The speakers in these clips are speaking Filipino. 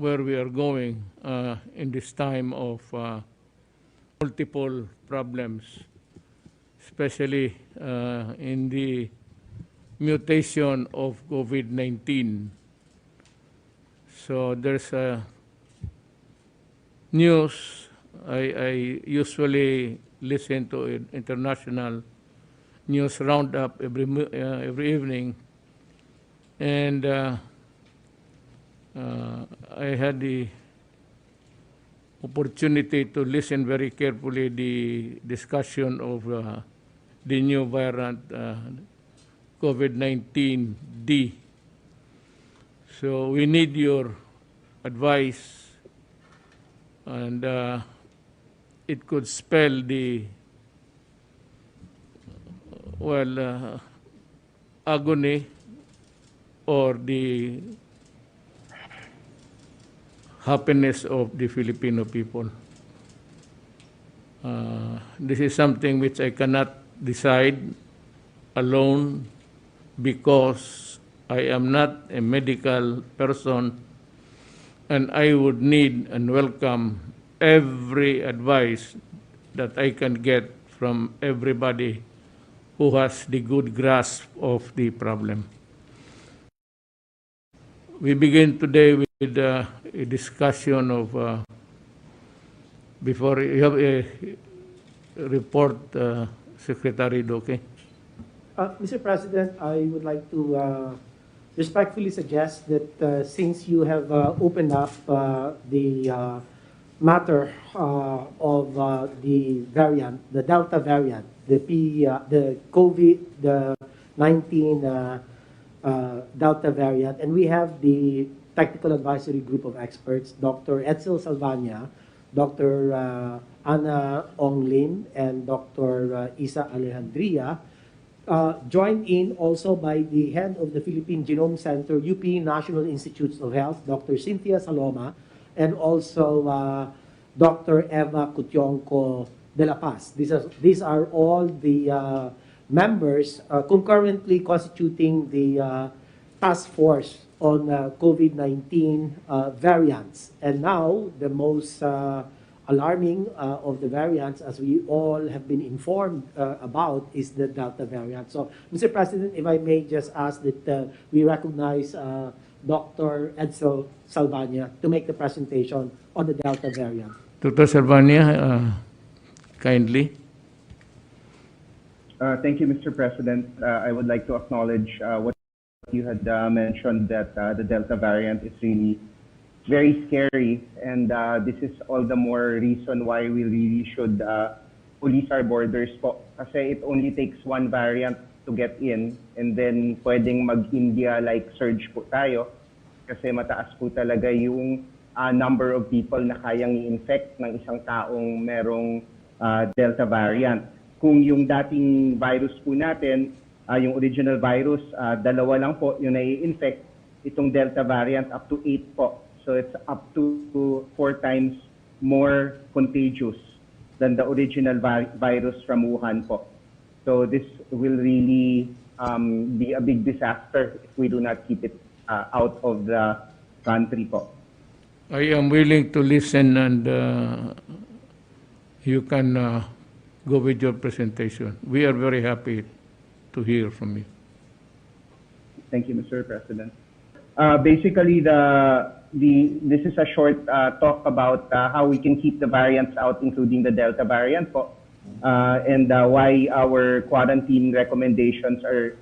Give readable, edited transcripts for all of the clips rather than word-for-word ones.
where we are going in this time of multiple problems, especially in the mutation of COVID-19. So there's a news. I usually listen to an international news roundup every evening, and I had the opportunity to listen very carefully the discussion of the new variant COVID-19D. So we need your advice, and it could spell the agony or the happiness of the Filipino people. This is something which I cannot decide alone because I am not a medical person, and I would need and welcome every advice that I can get from everybody who has the good grasp of the problem. We begin today with a discussion of, before you have a report, Secretary Doke. Mr. President, I would like to respectfully suggest that since you have opened up the matter of the variant, the Delta variant, the COVID-19 Delta variant, and we have the Technical Advisory Group of Experts, Dr. Edsel Salvania, Dr. Ana Ong Lim, and Dr. Isa Alejandria, joined in also by the head of the Philippine Genome Center, UP National Institutes of Health, Dr. Cynthia Saloma, and also Dr. Eva Cutionco de la Paz. These are all the members concurrently constituting the task force on COVID-19 variants. And now, the most alarming of the variants, as we all have been informed about, is the Delta variant. So, Mr. President, if I may just ask that we recognize Dr. Edsel Salvania to make the presentation on the Delta variant. Dr. Salvania, kindly. Thank you, Mr. President. I would like to acknowledge what you had mentioned, that the Delta variant is really very scary, and this is all the more reason why we really should police our borders po. Kasi it only takes one variant to get in, and then pwedeng mag-India-like surge po tayo kasi mataas po talaga yung number of people na kayang i-infect ng isang taong merong Delta variant. Kung yung dating virus po natin, yung original virus, dalawa lang po yung nai-infect, itong Delta variant up to 8 po. So it's up to 4 times more contagious than the original virus from Wuhan po. So this will really be a big disaster if we do not keep it out of the country po. I am willing to listen, and you can go with your presentation. We are very happy to hear from you. Thank you, Mr. President. Basically, this is a short talk about how we can keep the variants out, including the Delta variant po, and why our quarantine recommendations are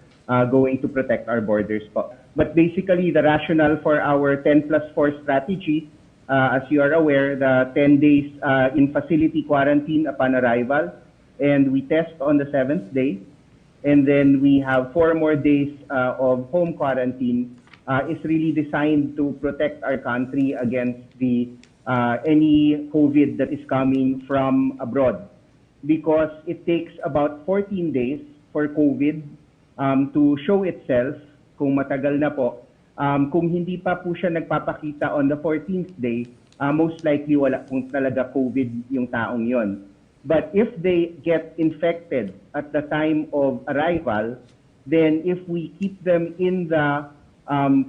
going to protect our borders po. But basically, the rationale for our 10+4 strategy, as you are aware, the 10 days in facility quarantine upon arrival, and we test on the 7th day, and then we have 4 more days of home quarantine, is really designed to protect our country against the any COVID that is coming from abroad, because it takes about 14 days for COVID to show itself. Kung matagal na po, kung hindi pa po siya nagpapakita on the 14th day, most likely wala pong talaga COVID yung taong yon. But if they get infected at the time of arrival, then if we keep them in the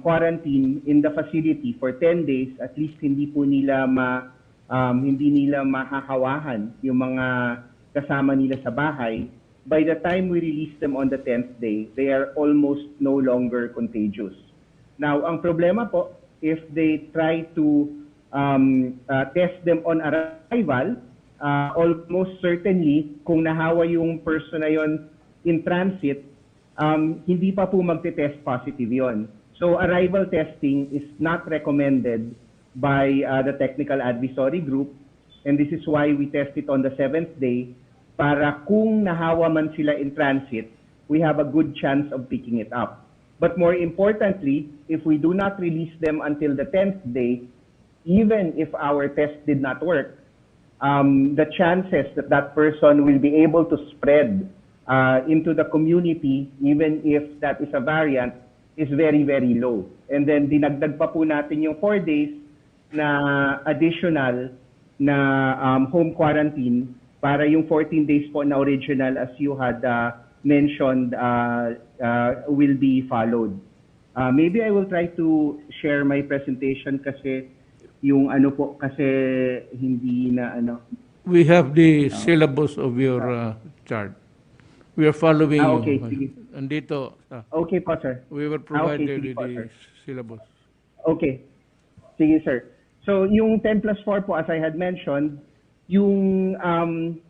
quarantine in the facility for 10 days, at least hindi po nila hindi nila mahahawahan yung mga kasama nila sa bahay. By the time we release them on the 10th day, they are almost no longer contagious. Now, ang problema po, if they try to test them on arrival, almost certainly, kung nahawa yung person na yon in transit, hindi pa po magte-test positive yon. So arrival testing is not recommended by the technical advisory group, and this is why we test it on the 7th day, para kung nahawa man sila in transit, we have a good chance of picking it up. But more importantly, if we do not release them until the 10th day, even if our test did not work, the chances that that person will be able to spread into the community, even if that is a variant, is very, very low. And then dinagdag pa po natin yung 4 days na additional na home quarantine para yung 14 days po na original, as you had mentioned, will be followed. Maybe I will try to share my presentation kasi yung ano po, kasi hindi na ano. We have the syllabus of your chart. We are following Okay, you. sige. Andito. Okay po, sir. We will provide Okay, you sige with po, the sir. syllabus. Okay. Sige, sir. So, yung 10+4 po, as I had mentioned, yung ano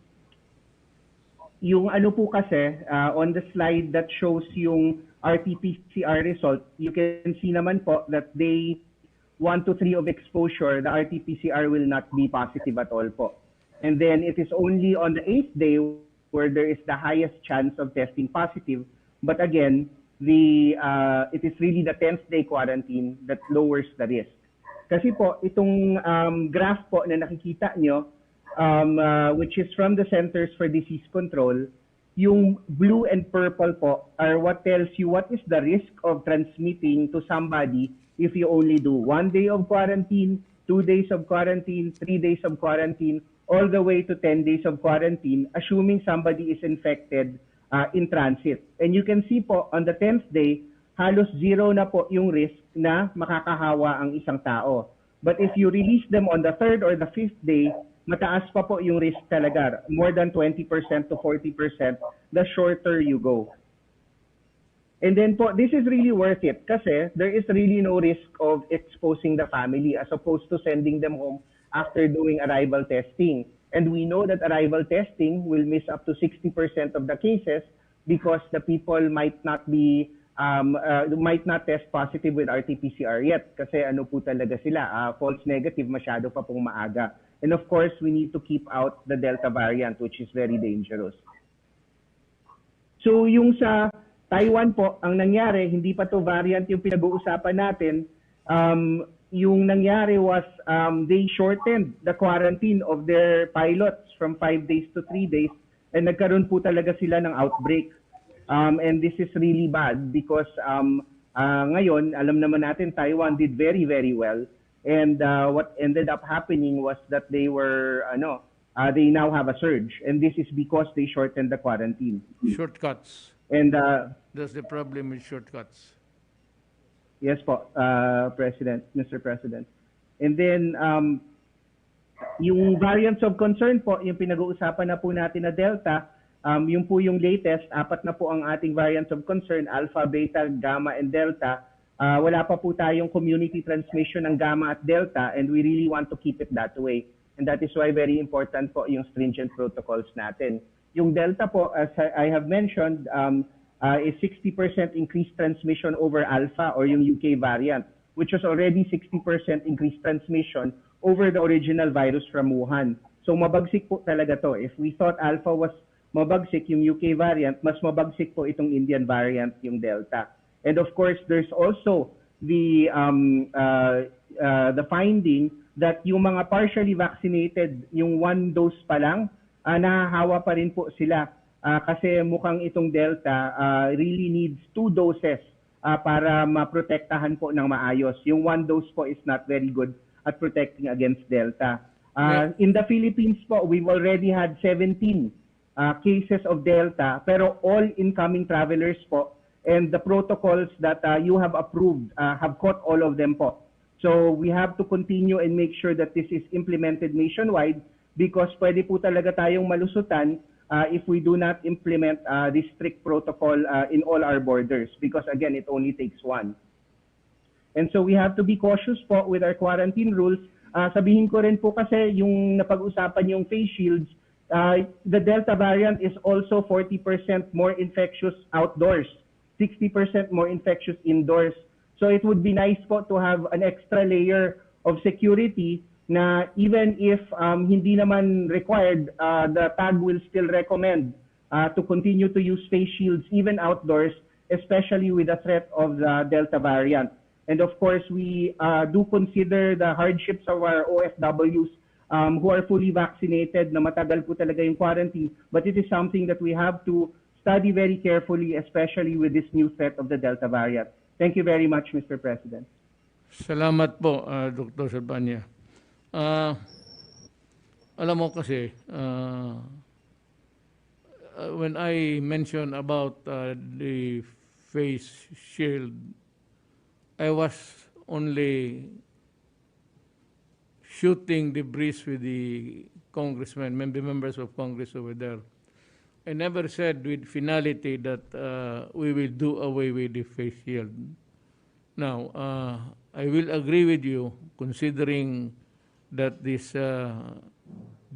po kasi, on the slide that shows yung RT-PCR result, you can see naman po that day 1 to 3 of exposure, the RT-PCR will not be positive at all po. And then it is only on the 8th day where there is the highest chance of testing positive. But again, it is really the 10th day quarantine that lowers the risk. Kasi po, itong graph po na nakikita nyo, which is from the Centers for Disease Control, yung blue and purple po are what tells you what is the risk of transmitting to somebody if you only do 1 day of quarantine, 2 days of quarantine, 3 days of quarantine, all the way to 10 days of quarantine, assuming somebody is infected in transit. And you can see po, on the 10th day, halos zero na po yung risk na makakahawa ang isang tao. But if you release them on the 3rd or the 5th day, mataas pa po yung risk talaga, more than 20% to 40% the shorter you go. And then po, this is really worth it kasi there is really no risk of exposing the family as opposed to sending them home after doing arrival testing. And we know that arrival testing will miss up to 60% of the cases because the people might not test positive with RT-PCR yet kasi ano po talaga sila, false negative, masyado pa pong maaga. And of course, we need to keep out the Delta variant, which is very dangerous. So yung sa Taiwan po, ang nangyari, hindi pa to variant yung pinag-uusapan natin, yung nangyari was they shortened the quarantine of their pilots from 5 days to 3 days and nagkaroon po talaga sila ng outbreak. And this is really bad because ngayon, alam naman natin, Taiwan did very, very well. And what ended up happening was that they were, they now have a surge. And this is because they shortened the quarantine. Shortcuts. And That's the problem with shortcuts. yes po, Mr. President. And then, yung variants of concern po, yung pinag-uusapan na po natin na Delta, yung po yung latest, 4 na po ang ating variants of concern, Alpha, Beta, Gamma, and Delta. Wala pa po tayong community transmission ng Gamma at Delta, and we really want to keep it that way. And that is why very important po yung stringent protocols natin. Yung Delta po, as I have mentioned, is 60% increased transmission over Alpha or yung UK variant, which was already 60% increased transmission over the original virus from Wuhan. So mabagsik po talaga to. If we thought Alpha was mabagsik, yung UK variant, mas mabagsik po itong Indian variant, yung Delta. And of course, there's also the finding that yung mga partially vaccinated, yung 1 dose pa lang, nahahawa pa rin po sila. Kasi mukhang itong Delta really needs 2 doses para maprotektahan po ng maayos. Yung 1 dose po is not very good at protecting against Delta. In the Philippines po, we've already had 17 cases of Delta, pero all incoming travelers po, and the protocols that you have approved have caught all of them po. So we have to continue and make sure that this is implemented nationwide because pwede po talaga tayong malusutan if we do not implement this strict protocol in all our borders because again, it only takes one. And so we have to be cautious po with our quarantine rules. Sabihin ko rin po kasi yung napag-usapan yung face shields, the Delta variant is also 40% more infectious outdoors, 60% more infectious indoors. So it would be nice po to have an extra layer of security na even if hindi naman required, the tag will still recommend to continue to use face shields even outdoors, especially with the threat of the Delta variant. And of course, we do consider the hardships of our OFWs who are fully vaccinated na matagal po talaga yung quarantine. But it is something that we have to study very carefully, especially with this new threat of the Delta variant. Thank you very much, Mr. President. Salamat po, Dr. Salvania. Alam mo kasi, when I mentioned about the face shield, I was only shooting the breeze with the congressmen, members of Congress over there. I never said with finality that we will do away with the face shield. Now, I will agree with you, considering that this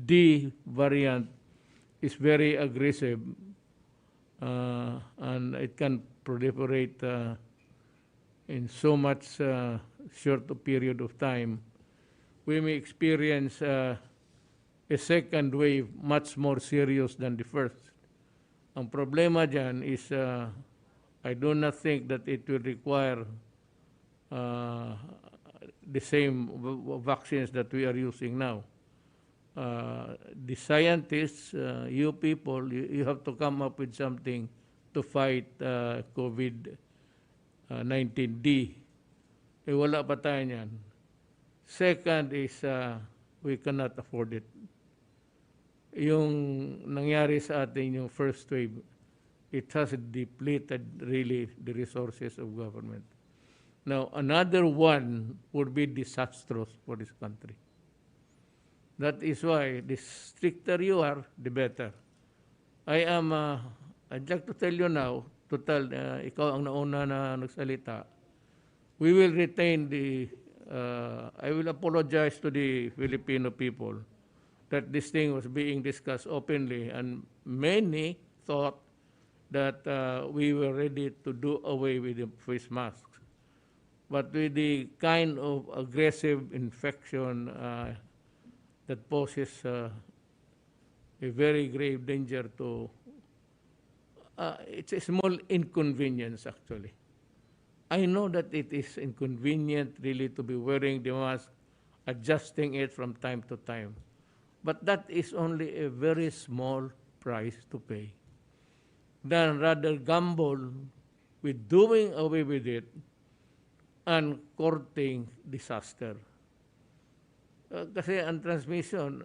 D variant is very aggressive and it can proliferate in so much short period of time. We may experience a second wave much more serious than the first. Ang problema dyan is I do not think that it will require the same vaccines that we are using now. The scientists, you people, you have to come up with something to fight COVID-19D. Wala pa tayo niyan. Second is we cannot afford it. Yung nangyari sa atin yung first wave, it has depleted really the resources of government. Now, another one would be disastrous for this country. That is why the stricter you are, the better. I'd like to tell you now, total, ikaw ang nauna na nagsalita, we will retain I will apologize to the Filipino people that this thing was being discussed openly, and many thought that we were ready to do away with the face masks. But with the kind of aggressive infection that poses a very grave danger to, it's a small inconvenience actually. I know that it is inconvenient really to be wearing the mask, adjusting it from time to time. But that is only a very small price to pay. Then rather gamble with doing away with it and courting disaster. Kasi ang transmission,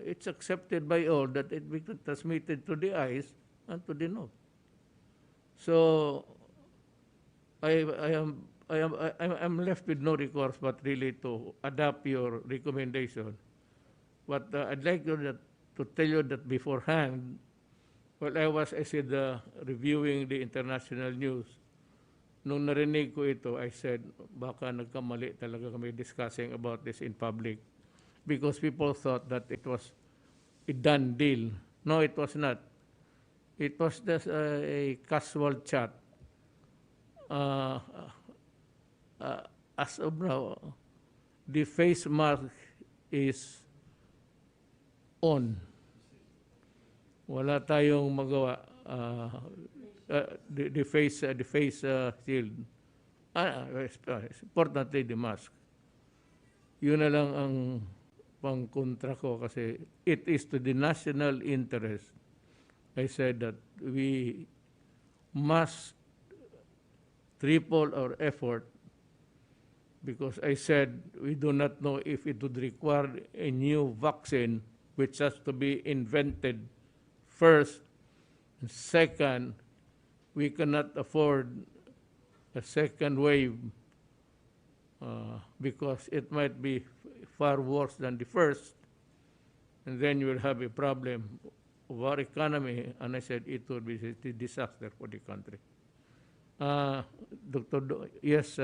it's accepted by all that it will be transmitted to the eyes and to the nose. So I'm left with no recourse but really to adapt your recommendation. But I'd like to tell you that beforehand, while I said reviewing the international news, nung narinig ko ito, I said, baka nagkamali talaga kami discussing about this in public because people thought that it was a done deal. No, it was not. It was just a casual chat. As of now, the face mask is on. Wala tayong magawa. The face shield. Importantly, the mask. Yun na lang ang pangkontra ko kasi it is to the national interest. I said that we must triple our effort because I said we do not know if it would require a new vaccine which has to be invented first. And second, we cannot afford a second wave because it might be far worse than the first, and then you will have a problem of our economy, and I said it would be a disaster for the country. Yes,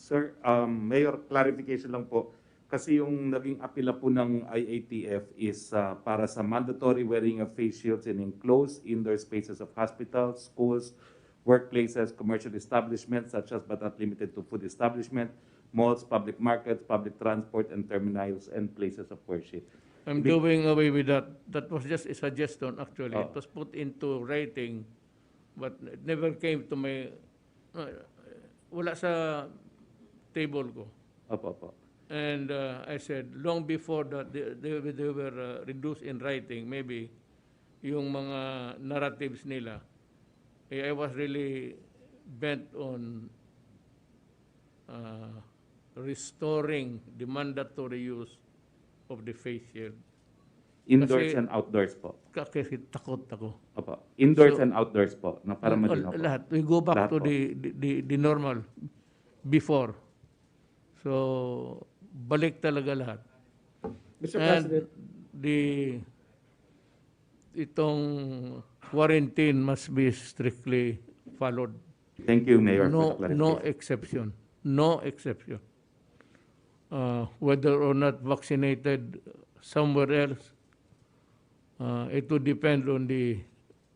Sir, Mayor, clarification lang po. Kasi yung naging apila po ng IATF is para sa mandatory wearing of face shields in enclosed indoor spaces of hospitals, schools, workplaces, commercial establishments such as but not limited to food establishment, malls, public markets, public transport, and terminals and places of worship. I'm doing away with that. That was just a suggestion, actually. Oh. It was put into writing, but it never came to my... wala sa table ko. Opo, opo. And I said, long before that, they were reduced in writing, maybe, yung mga narratives nila. I was really bent on restoring the mandatory use of the face shield. Indoors Kasi- and outdoors po. Kasi takot ako. Opo. Indoors So- and outdoors po. Na para malinaw po. Lahat. We go back Lahat to po. the normal before. So, balik talaga lahat. Mr. And President, itong quarantine must be strictly followed. Thank you, Mayor, No, for the no clarification. exception. No exception. Whether or not vaccinated somewhere else, it would depend on the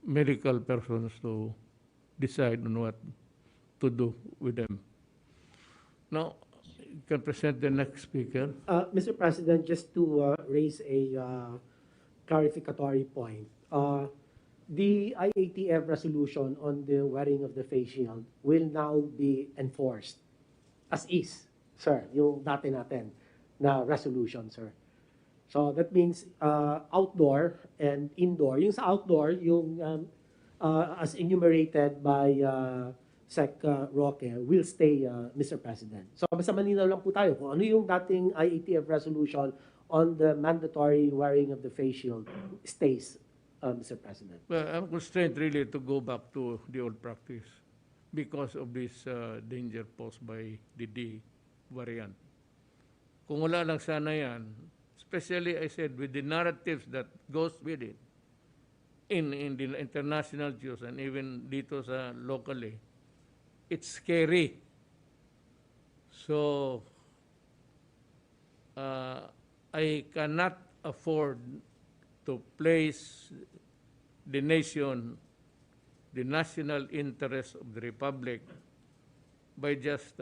medical persons to decide on what to do with them. Now, you can present the next speaker. Mr. President, just to raise a clarificatory point. The IATF resolution on the wearing of the face shield will now be enforced as is, sir, yung dati natin na resolution, sir. So that means outdoor and indoor. Yung sa outdoor, yung as enumerated by Sec. Roque, will stay, Mr. President. So basta malinaw lang po tayo kung ano yung dating IATF resolution on the mandatory wearing of the face shield stays, Mr. President. Well, I'm constrained really to go back to the old practice because of this danger posed by the D variant. Kung wala lang sana yan, especially I said with the narratives that goes with it in the international news and even dito sa locally, it's scary. So, I cannot afford to place the nation, the national interest of the republic by just,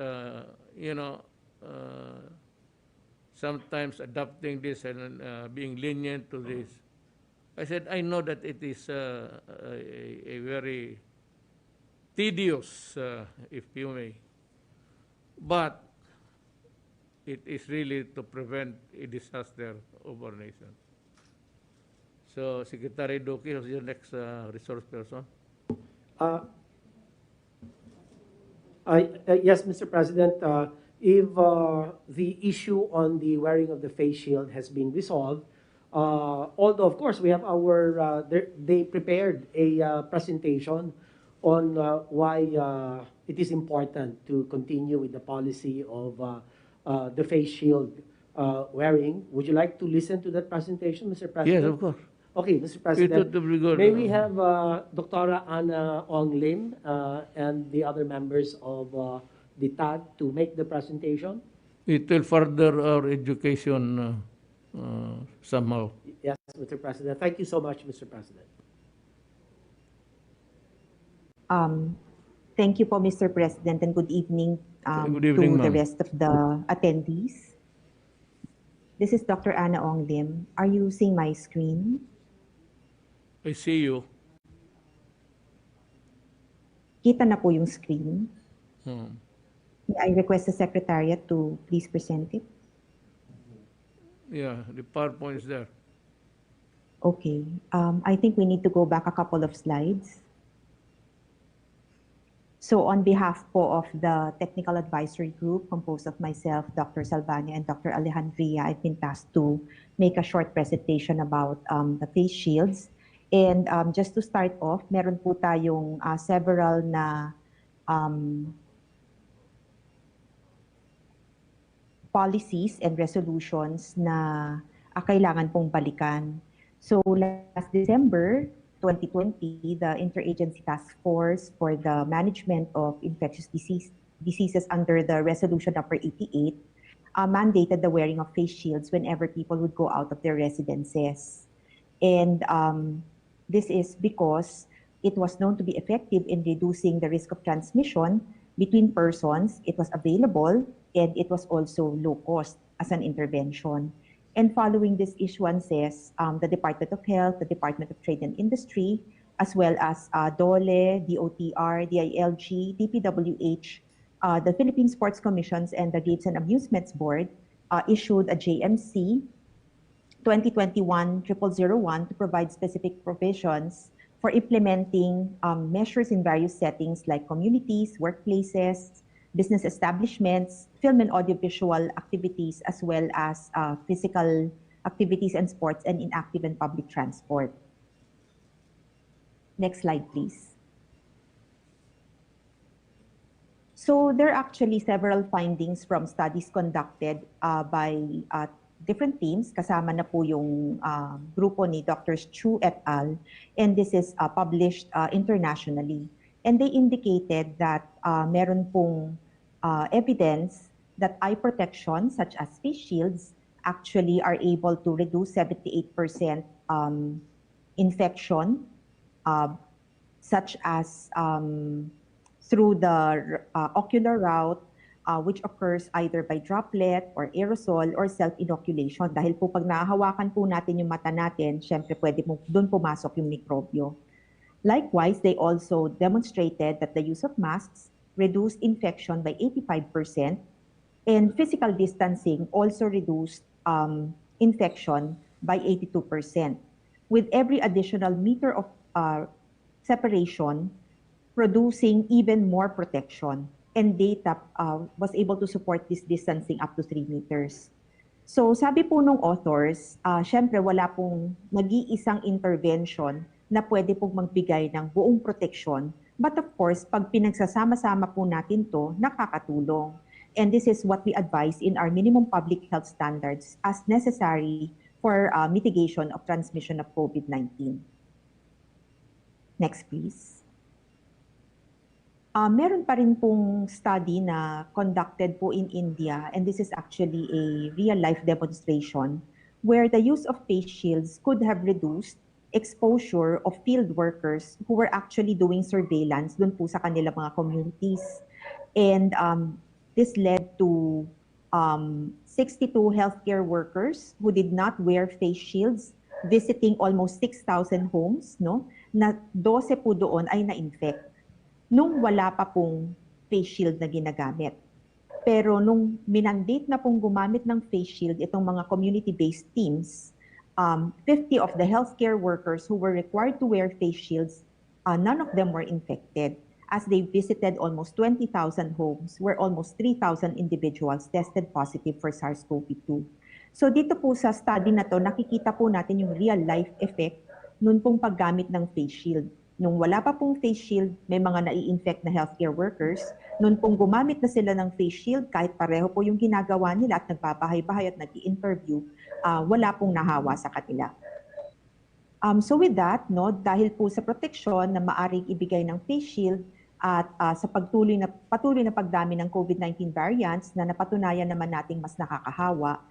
sometimes adopting this and being lenient to this. I said, I know that it is a very tedious, if you may, but it is really to prevent a disaster of our nation. So, Secretary Duque, who's your next resource person? Yes, Mr. President, if the issue on the wearing of the face shield has been resolved, although of course we have our, they prepared a presentation on why it is important to continue with the policy of the face shield wearing. Would you like to listen to that presentation, Mr. President? Yes, of course. Okay, Mr. President, It would be good. may we have Dr. Ana Ong Lim and the other members of the TAG to make the presentation? It will further our education somehow. Yes, Mr. President. Thank you so much, Mr. President. Thank you po, Mr. President, and good evening, Good evening, to the ma'am. rest of the attendees. This is Dr. Ana Ong Lim. Are you seeing my screen? I see you. Kita na po yung screen. Hmm. May I request the Secretariat to please present it? Yeah, the PowerPoint is there. Okay. I think we need to go back a couple of slides. So on behalf po of the Technical Advisory Group composed of myself, Dr. Salvania, and Dr. Alejandria, I've been tasked to make a short presentation about the face shields And just to start off, meron po tayong several na policies and resolutions na kailangan pong balikan. So last December 2020, the Interagency Task Force for the Management of Infectious Diseases under the Resolution number 88 mandated the wearing of face shields whenever people would go out of their residences. And this is because it was known to be effective in reducing the risk of transmission between persons. It was available and it was also low cost as an intervention. And following these issuances, the Department of Health, the Department of Trade and Industry, as well as DOLE, DOTR, DILG, DPWH, the Philippine Sports Commissions, and the Games and Amusements Board issued a JMC 2021-0001 to provide specific provisions for implementing measures in various settings like communities, workplaces, business establishments, film and audiovisual activities, as well as physical activities and sports and inactive and public transport. Next slide, please. So there are actually several findings from studies conducted by different teams. Kasama na po yung grupo ni Drs. Chu et al. And this is published internationally. And they indicated that meron pong evidence that eye protection, such as face shields, actually are able to reduce 78% infection, such as through the ocular route, which occurs either by droplet or aerosol or self-inoculation. Dahil po pag nahahawakan po natin yung mata natin, syempre pwede mo doon pumasok yung mikrobyo. Likewise, they also demonstrated that the use of masks reduced infection by 85%, and physical distancing also reduced infection by 82%. With every additional meter of separation, producing even more protection. And data was able to support this distancing up to 3 meters. So sabi po nung authors, syempre wala pong nag-iisang intervention na pwede pong magbigay ng buong protection. But of course, pag pinagsasama-sama po natin to, nakakatulong. And this is what we advise in our minimum public health standards as necessary for mitigation of transmission of COVID-19. Next, please. Meron pa rin pong study na conducted po in India, and this is actually a real-life demonstration where the use of face shields could have reduced exposure of field workers who were actually doing surveillance dun po sa kanilang mga communities. And this led to 62 healthcare workers who did not wear face shields visiting almost 6,000 homes, no? Na 12 po doon ay na-infect nung wala pa pong face shield na ginagamit. Pero nung minandate na pong gumamit ng face shield itong mga community-based teams, 50 of the healthcare workers who were required to wear face shields, none of them were infected, as they visited almost 20,000 homes where almost 3,000 individuals tested positive for SARS-CoV-2. So dito po sa study na to, nakikita po natin yung real-life effect nun pong paggamit ng face shield. Nung wala pa pong face shield, may mga nai-infect na healthcare workers. Nung pong gumamit na sila ng face shield, kahit pareho po yung ginagawa nila at nagbabahay-bahay at nag-i-interview, wala pong nahawa sa kanila. So with that, no, dahil po sa proteksyon na maaring ibigay ng face shield at sa patuloy na pagdami ng COVID-19 variants na napatunayan naman nating mas nakakahawa,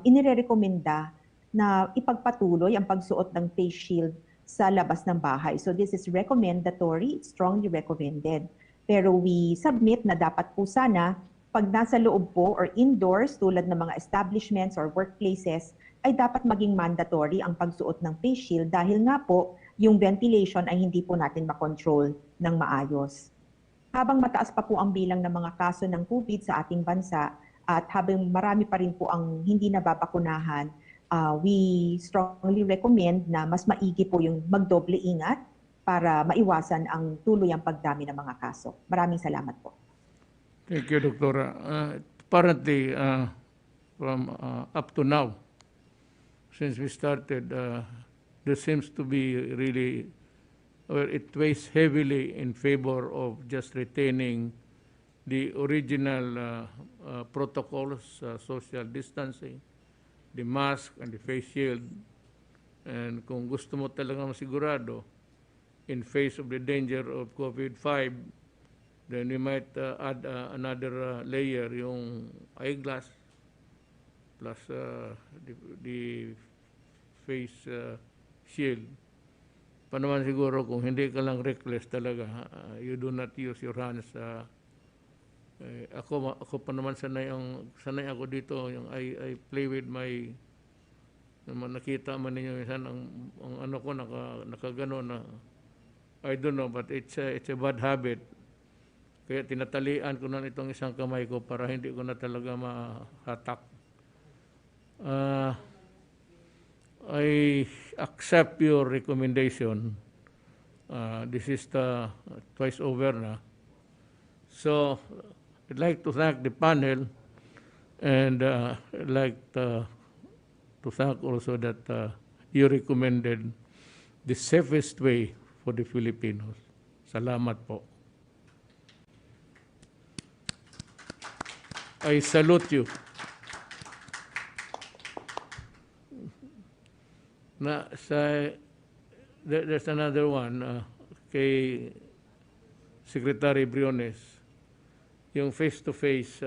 inirekomenda na ipagpatuloy ang pagsuot ng face shield sa labas ng bahay. So this is recommendatory, it's strongly recommended. Pero we submit na dapat po sana pag nasa loob po or indoors tulad ng mga establishments or workplaces ay dapat maging mandatory ang pagsuot ng face shield dahil nga po yung ventilation ay hindi po natin makontrol ng maayos. Habang mataas pa po ang bilang ng mga kaso ng COVID sa ating bansa at habang marami pa rin po ang hindi nababakunahan, we strongly recommend na mas maigi po yung magdoble ingat para maiwasan ang tuluyang pagdami ng mga kaso. Maraming salamat po. Thank you, Doctora. Apparently, from up to now, since we started there seems to be really, well, it weighs heavily in favor of just retaining the original protocols, social distancing, the mask and the face shield. And kung gusto mo talaga masigurado, in face of the danger of COVID-5, then we might add another layer, yung eyeglass, plus the face shield. Pa naman siguro kung hindi ka lang reckless talaga, you do not use your hands. Ako pa naman sanay ako dito, yung I play with my, nakita man ninyo minsan ang ano ko nakagano na, I don't know, but it's a bad habit. Kaya tinatalian ko na itong isang kamay ko para hindi ko na talaga mahatak. I accept your recommendation. This is the twice over na. So, I'd like to thank the panel, and I'd like to thank also that you recommended the safest way for the Filipinos. Salamat po. I salute you. There's another one kay Secretary Briones. Yung face-to-face,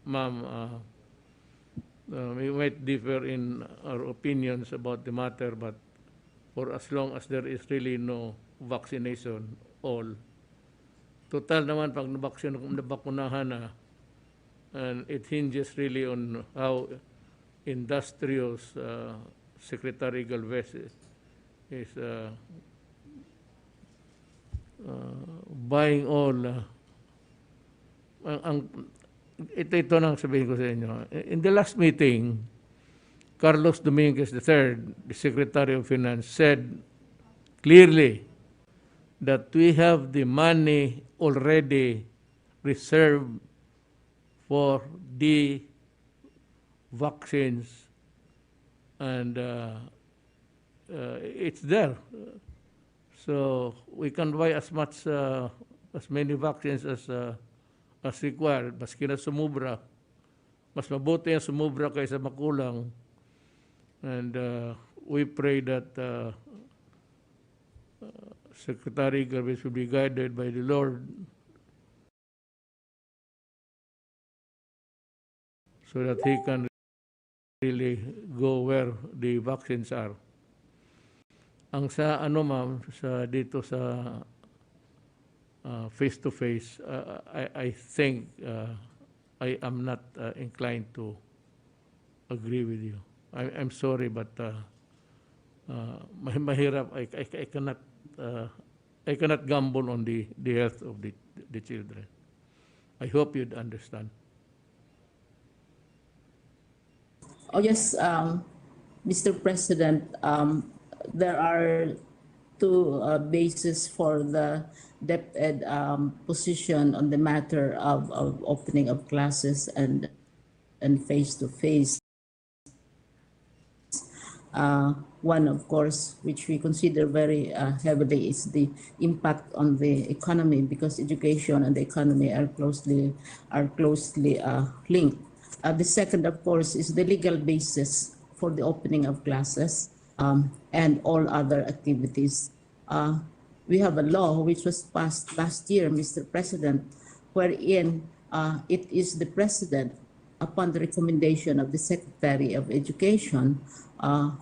ma'am, we might differ in our opinions about the matter, but for as long as there is really no vaccination, all. Total naman, pag nabakunahan na, and it hinges really on how industrious Secretary Galvez is buying all. Ito nang sabihin ko sa inyo. In the last meeting, Carlos Dominguez III, the Secretary of Finance, said clearly that we have the money already reserved for the vaccines, and it's there. So we can buy as many vaccines as required. Maski na sumubra, mas mabuti ang sumubra kaysa makulang. And we pray that Secretary Galvez will be guided by the Lord, so that he can really go where the vaccines are. Ang sa ma'am, dito sa face-to-face, I think I am not inclined to agree with you. I'm sorry, but mahirap. I cannot gamble on the health of the children. I hope you'd understand. Oh, yes, Mr. President, there are two bases for the DepEd position on the matter of opening of classes and face-to-face. One, of course, which we consider very heavily, is the impact on the economy, because education and the economy are closely linked. The second, of course, is the legal basis for the opening of classes and all other activities. We have a law which was passed last year, Mr. President, wherein it is the President, upon the recommendation of the Secretary of Education,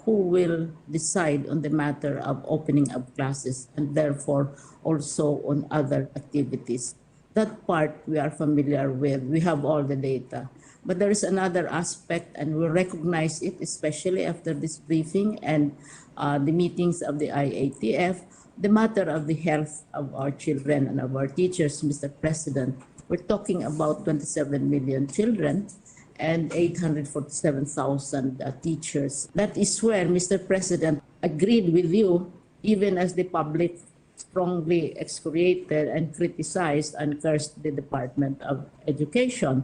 who will decide on the matter of opening of classes and therefore also on other activities. That part we are familiar with. We have all the data. But there is another aspect, and we recognize it, especially after this briefing and the meetings of the IATF, the matter of the health of our children and of our teachers, Mr. President. We're talking about 27 million children and 847,000 teachers. That is where, Mr. President, agreed with you, even as the public strongly excoriated and criticized and cursed the Department of Education.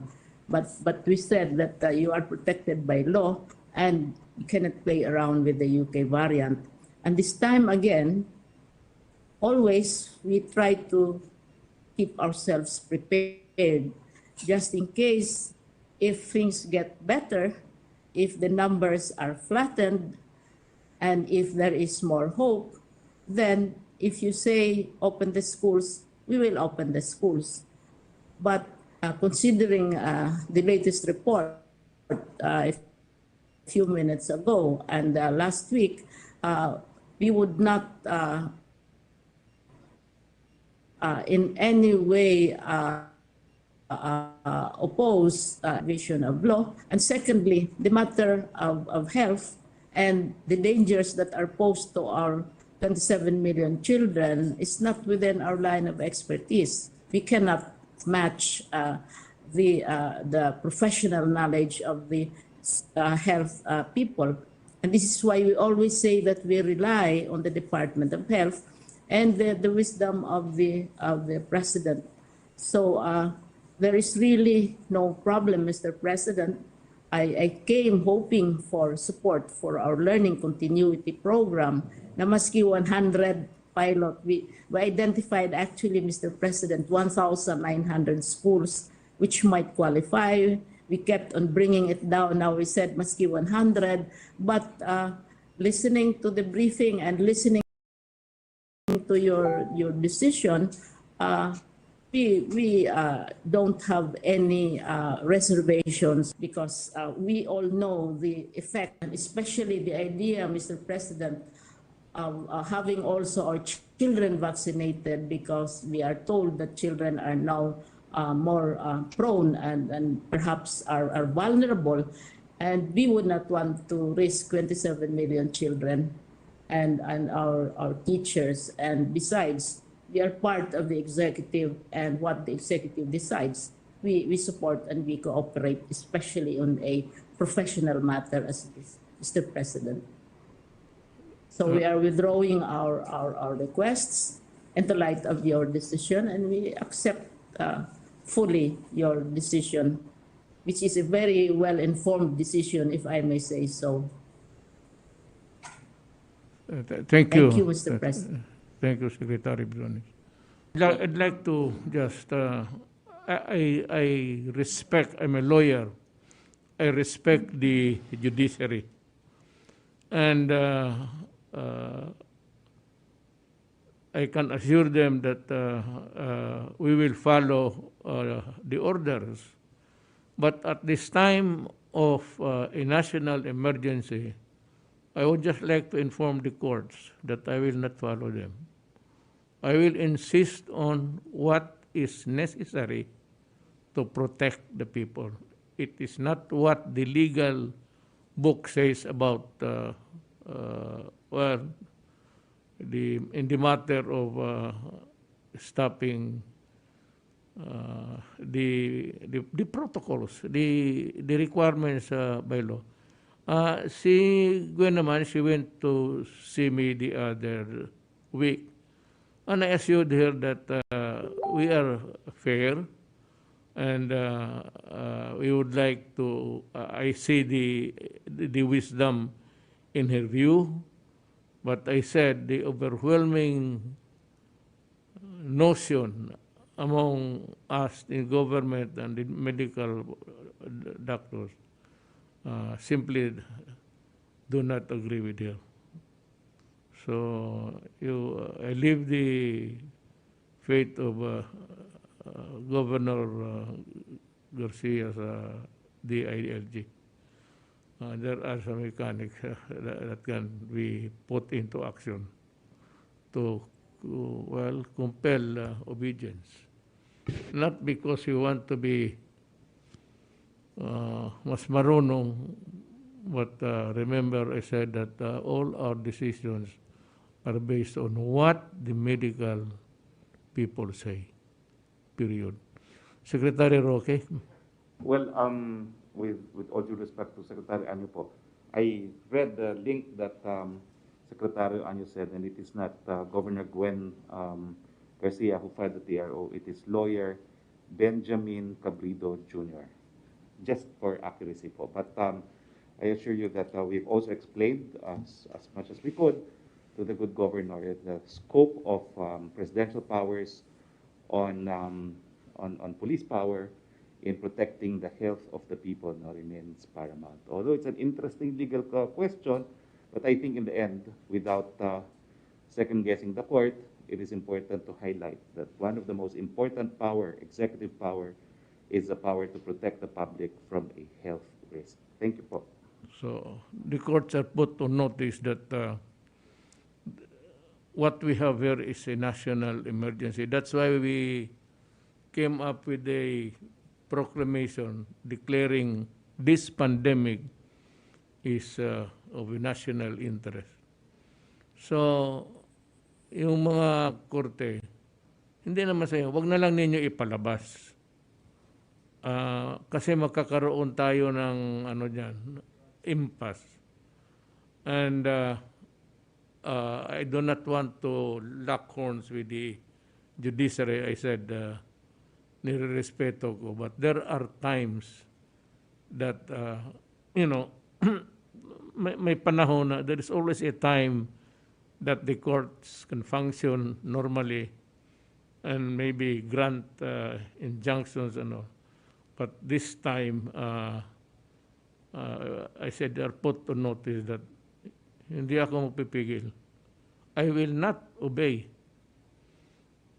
But we said that you are protected by law and you cannot play around with the UK variant. And this time again, always we try to keep ourselves prepared just in case if things get better, if the numbers are flattened, and if there is more hope, then if you say open the schools, we will open the schools. But considering the latest report a few minutes ago and last week, we would not in any way oppose vision of law. And secondly, the matter of health and the dangers that are posed to our 27 million children is not within our line of expertise. We cannot match the professional knowledge of the health people. And this is why we always say that we rely on the Department of Health and the wisdom of the President. So there is really no problem, Mr. President. I came hoping for support for our learning continuity program na maski 100 pilot. We identified actually, Mr. President, 1,900 schools which might qualify. We kept on bringing it down. Now we said maski 100. But listening to the briefing and listening to your decision, we don't have any reservations because we all know the effect, and especially the idea, Mr. President, of having also our children vaccinated, because we are told that children are now more prone and perhaps are vulnerable, and we would not want to risk 27 million children and our teachers. And besides, we are part of the executive, and what the executive decides, we support and we cooperate, especially on a professional matter as this, Mr. President. So we are withdrawing our requests in the light of your decision, and we accept fully your decision, which is a very well-informed decision, if I may say so. Thank you. Thank you, Mr. President. Thank you, Secretary Briones. I'd like to just, I respect, I'm a lawyer, I respect the judiciary. And I can assure them that we will follow the orders. But at this time of a national emergency, I would just like to inform the courts that I will not follow them. I will insist on what is necessary to protect the people. It is not what the legal book says about, well, in the matter of stopping the protocols, the requirements by law. Si Gwen naman, she went to see me the other week, and I assured her that we are fair, and we would like to, I see the wisdom in her view, but I said the overwhelming notion among us in government and the medical doctors simply do not agree with her. So I leave the fate of Governor Garcia's DILG. There are some mechanics that can be put into action to well, compel obedience. Not because you want to be mas marunong, but remember I said that all our decisions are based on what the medical people say, period. Secretary Roque? Well, with all due respect to Secretary Anyo po, I read the link that Secretary Anyo said, and it is not Governor Gwen Garcia who filed the TRO. It is lawyer Benjamin Cabrido Jr., just for accuracy po. But I assure you that we've also explained as much as we could to the good governor, the scope of presidential powers on police power in protecting the health of the people remains paramount. Although it's an interesting legal question, but I think in the end, without second guessing the court, it is important to highlight that one of the most important power, executive power, is the power to protect the public from a health risk. Thank you po. So the courts are put on notice that what we have here is a national emergency. That's why we came up with a proclamation declaring this pandemic is of a national interest. So, yung mga korte, hindi naman sa'yo, wag na lang ninyo ipalabas. Kasi magkakaroon tayo ng impasse. And I do not want to lock horns with the judiciary. I said, nirerespeto ko. But there are times that, may panahon na there is always a time that the courts can function normally and maybe grant injunctions and all. But this time, I said they are put to notice that hindi ako magpipigil. I will not obey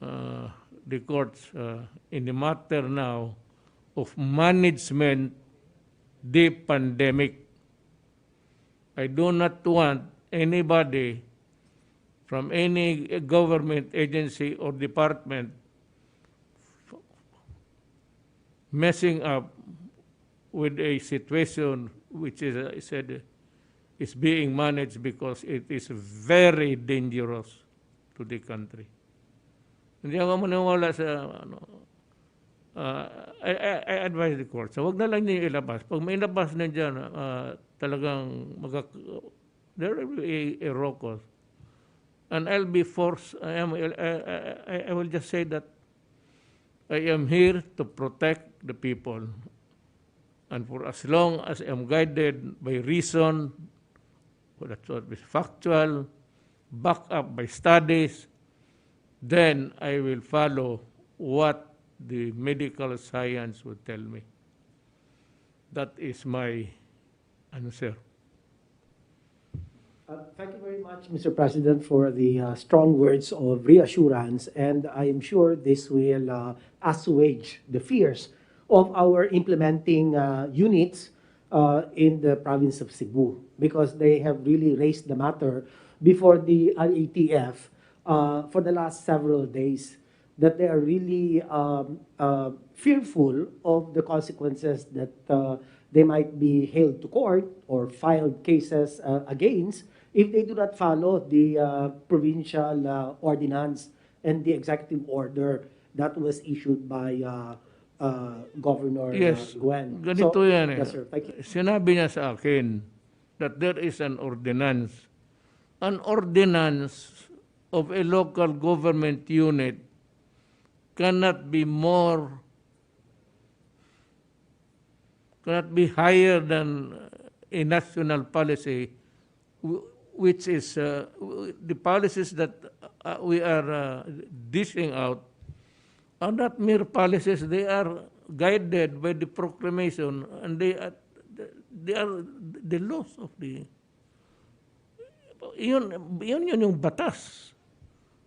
the courts in the matter now of management the pandemic. I do not want anybody from any government agency or department messing up with a situation which is, I said, is being managed because it is very dangerous to the country. Hindi ako maniwala sa I advise the court. So wag na lang niyo ilabas. Pag may ilabas na diyan, talagang there will be a rokos. And I'll be forced, I will just say that I am here to protect the people. And for as long as I am guided by reason, that's what is factual, backed up by studies, then I will follow what the medical science would tell me. That is my answer. Thank you very much, Mr. President, for the strong words of reassurance, and I am sure this will assuage the fears of our implementing units in the province of Cebu, because they have really raised the matter before the IATF for the last several days, that they are really fearful of the consequences that they might be hailed to court or filed cases against if they do not follow the provincial ordinance and the executive order that was issued by Governor Gwen. Ganito yan eh. Yes, sir. Thank you. Sinabi niya sa akin that there is an ordinance. An ordinance of a local government unit cannot be higher than a national policy, which is the policies that we are dishing out are not mere policies. They are guided by the proclamation, and they are the laws of the yun yung batas.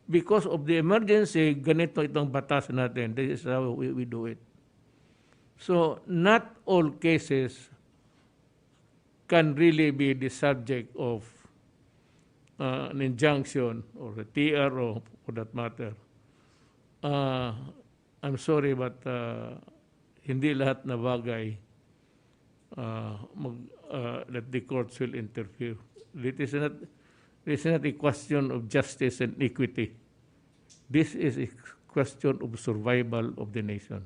Because of the emergency, ganito itong batas natin. This is how we do it. So, not all cases can really be the subject of an injunction or a TRO for that matter. I'm sorry, but hindi lahat na bagay that the courts will interfere. It is not a question of justice and equity. This is a question of survival of the nation.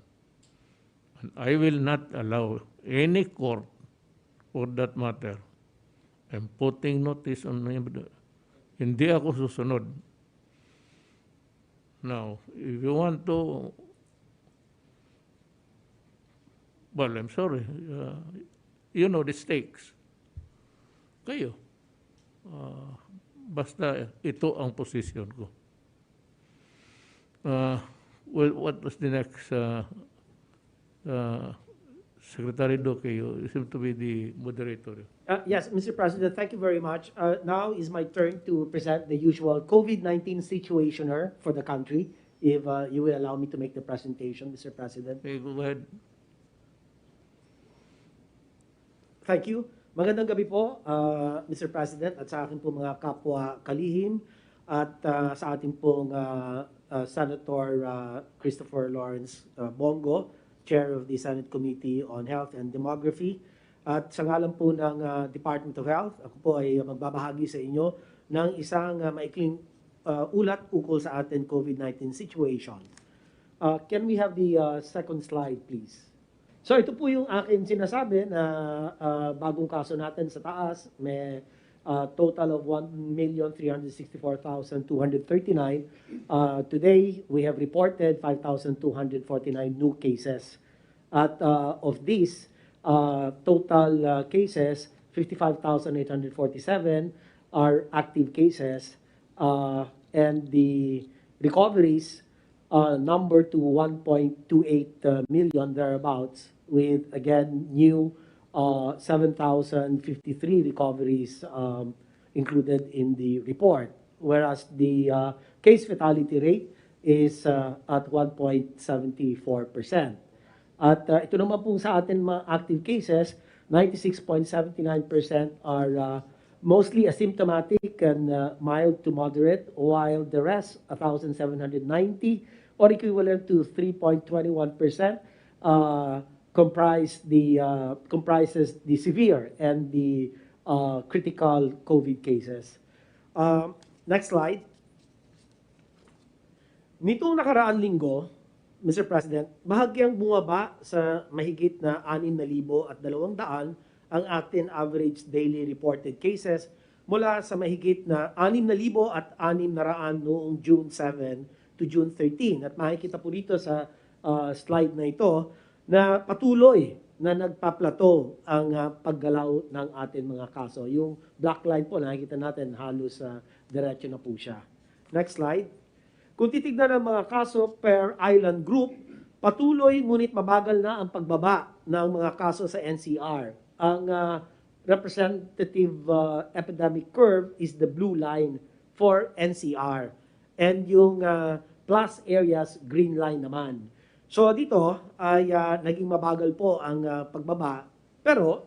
And I will not allow any court, for that matter, I'm putting notice on hindi ako susunod. Now, if you want to, well, I'm sorry, you know the stakes. Kayo. basta ito ang position ko. Well, what was the next? Secretary Duque, you seem to be the moderator. Yes, Mr. President, thank you very much. Now is my turn to present the usual COVID-19 situationer for the country. If you will allow me to make the presentation, Mr. President. Okay, go ahead. Thank you. Magandang gabi po, Mr. President, at sa akin po mga kapwa kalihim, at sa ating pong Senator Christopher Lawrence Bongo, Chair of the Senate Committee on Health and Demography. At sa ngalan po ng Department of Health, ako po ay magbabahagi sa inyo ng isang maikling ulat ukol sa ating COVID-19 situation. Can we have the second slide, please? So ito po yung akin sinasabi na bagong kaso natin sa taas. May total of 1,364,239. Today, we have reported 5,249 new cases. At of these, total cases, 55,847 are active cases. And the recoveries number to 1.28 million thereabouts, with again new 7,053 recoveries included in the report, whereas the case fatality rate is at 1.74%. At ito naman po sa atin mga active cases, 96.79% are mostly asymptomatic and mild to moderate, while the rest, 1,790, or equivalent to 3.21%, comprises the severe and the critical COVID cases. Next slide. Nitong nakaraang linggo, Mr. President, bahagyang bumaba sa mahigit na 6,200 ang ating average daily reported cases mula sa mahigit na 6,600 noong June 7 to June 13. At makikita po dito sa slide na ito na patuloy na nagpa-plateau ang paggalaw ng ating mga kaso. Yung black line po, nakikita natin halos diretso na po siya. Next slide. Kung titignan ang mga kaso per island group, patuloy ngunit mabagal na ang pagbaba ng mga kaso sa NCR. Ang representative epidemic curve is the blue line for NCR. And yung plus areas, green line naman. So dito ay naging mabagal po ang pagbaba, pero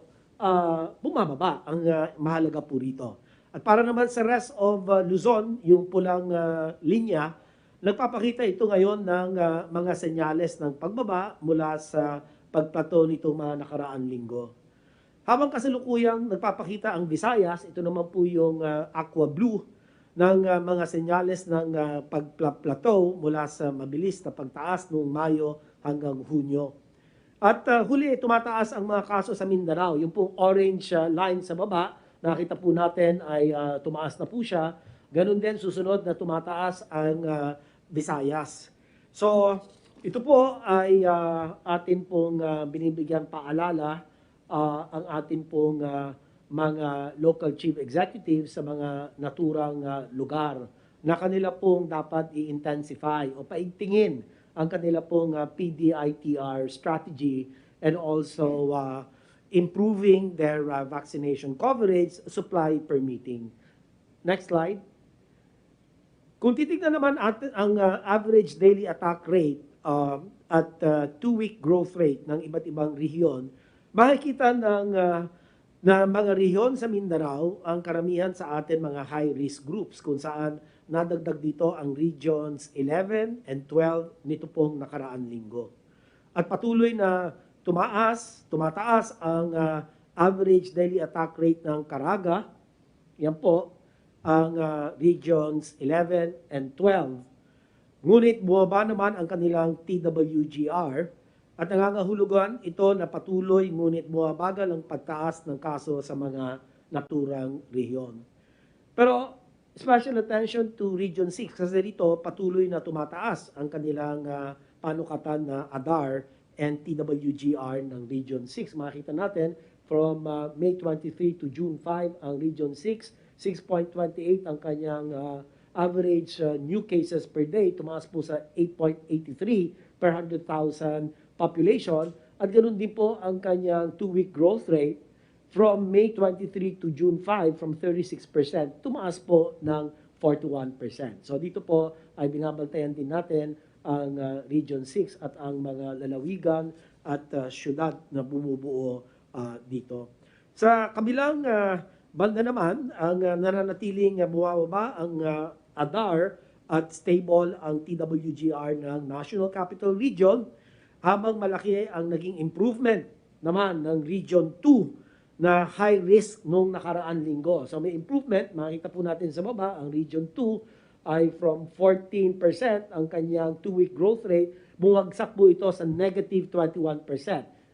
bumababa ang mahalaga po rito. At para naman sa rest of Luzon, yung pulang linya, nagpapakita ito ngayon ng mga senyales ng pagbaba mula sa pagplato nitong mga nakaraang linggo. Habang kasalukuyang nagpapakita ang Visayas, ito naman po yung aqua blue ng mga senyales ng pagplato mula sa mabilis na pagtaas noong Mayo hanggang Hunyo. At huli, tumataas ang mga kaso sa Mindanao. Yung pong orange line sa baba, nakita po natin ay tumaas na po siya. Ganun din, susunod na tumataas ang Visayas. So, ito po ay atin pong binibigyan paalala ang atin pong mga local chief executives sa mga naturang lugar na kanila pong dapat i-intensify o paigtingin ang kanila pong PDITR strategy and also improving their vaccination coverage, supply permitting. Next slide. Kung titignan naman ang average daily attack rate at 2-week growth rate ng iba't ibang rehiyon, makikita na mga rehiyon sa Mindanao ang karamihan sa atin mga high-risk groups kung saan nadagdag dito ang regions 11 and 12 nito pong nakaraang linggo. At patuloy na tumataas ang average daily attack rate ng Caraga. Yan po ang regions 11 and 12. Ngunit bumaba naman ang kanilang TWGR at nangangahulugan ito na patuloy ngunit bumabagal ang pagtaas ng kaso sa mga naturang rehiyon. Pero special attention to Region 6 kasi dito patuloy na tumataas ang kanilang panukatan na ADAR and TWGR ng Region 6. Makita natin from May 23 to June 5 ang Region 6 6.28 ang kanyang average new cases per day, tumaas po sa 8.83 per 100,000 population. At ganoon din po ang kanyang 2-week growth rate from May 23 to June 5, from 36%, tumaas po ng 41%. So dito po ay binabantayan din natin ang Region 6 at ang mga lalawigan at syudad na bumubuo dito. Sa kabilang banda naman, ang nananatiling bumababa ang ADAR at stable ang TWGR ng National Capital Region, habang malaki ang naging improvement naman ng Region 2 na high risk nung nakaraan linggo. So may improvement, makikita po natin sa baba, ang Region 2 ay from 14% ang kanyang 2-week growth rate, bumagsak po ito sa negative 21%,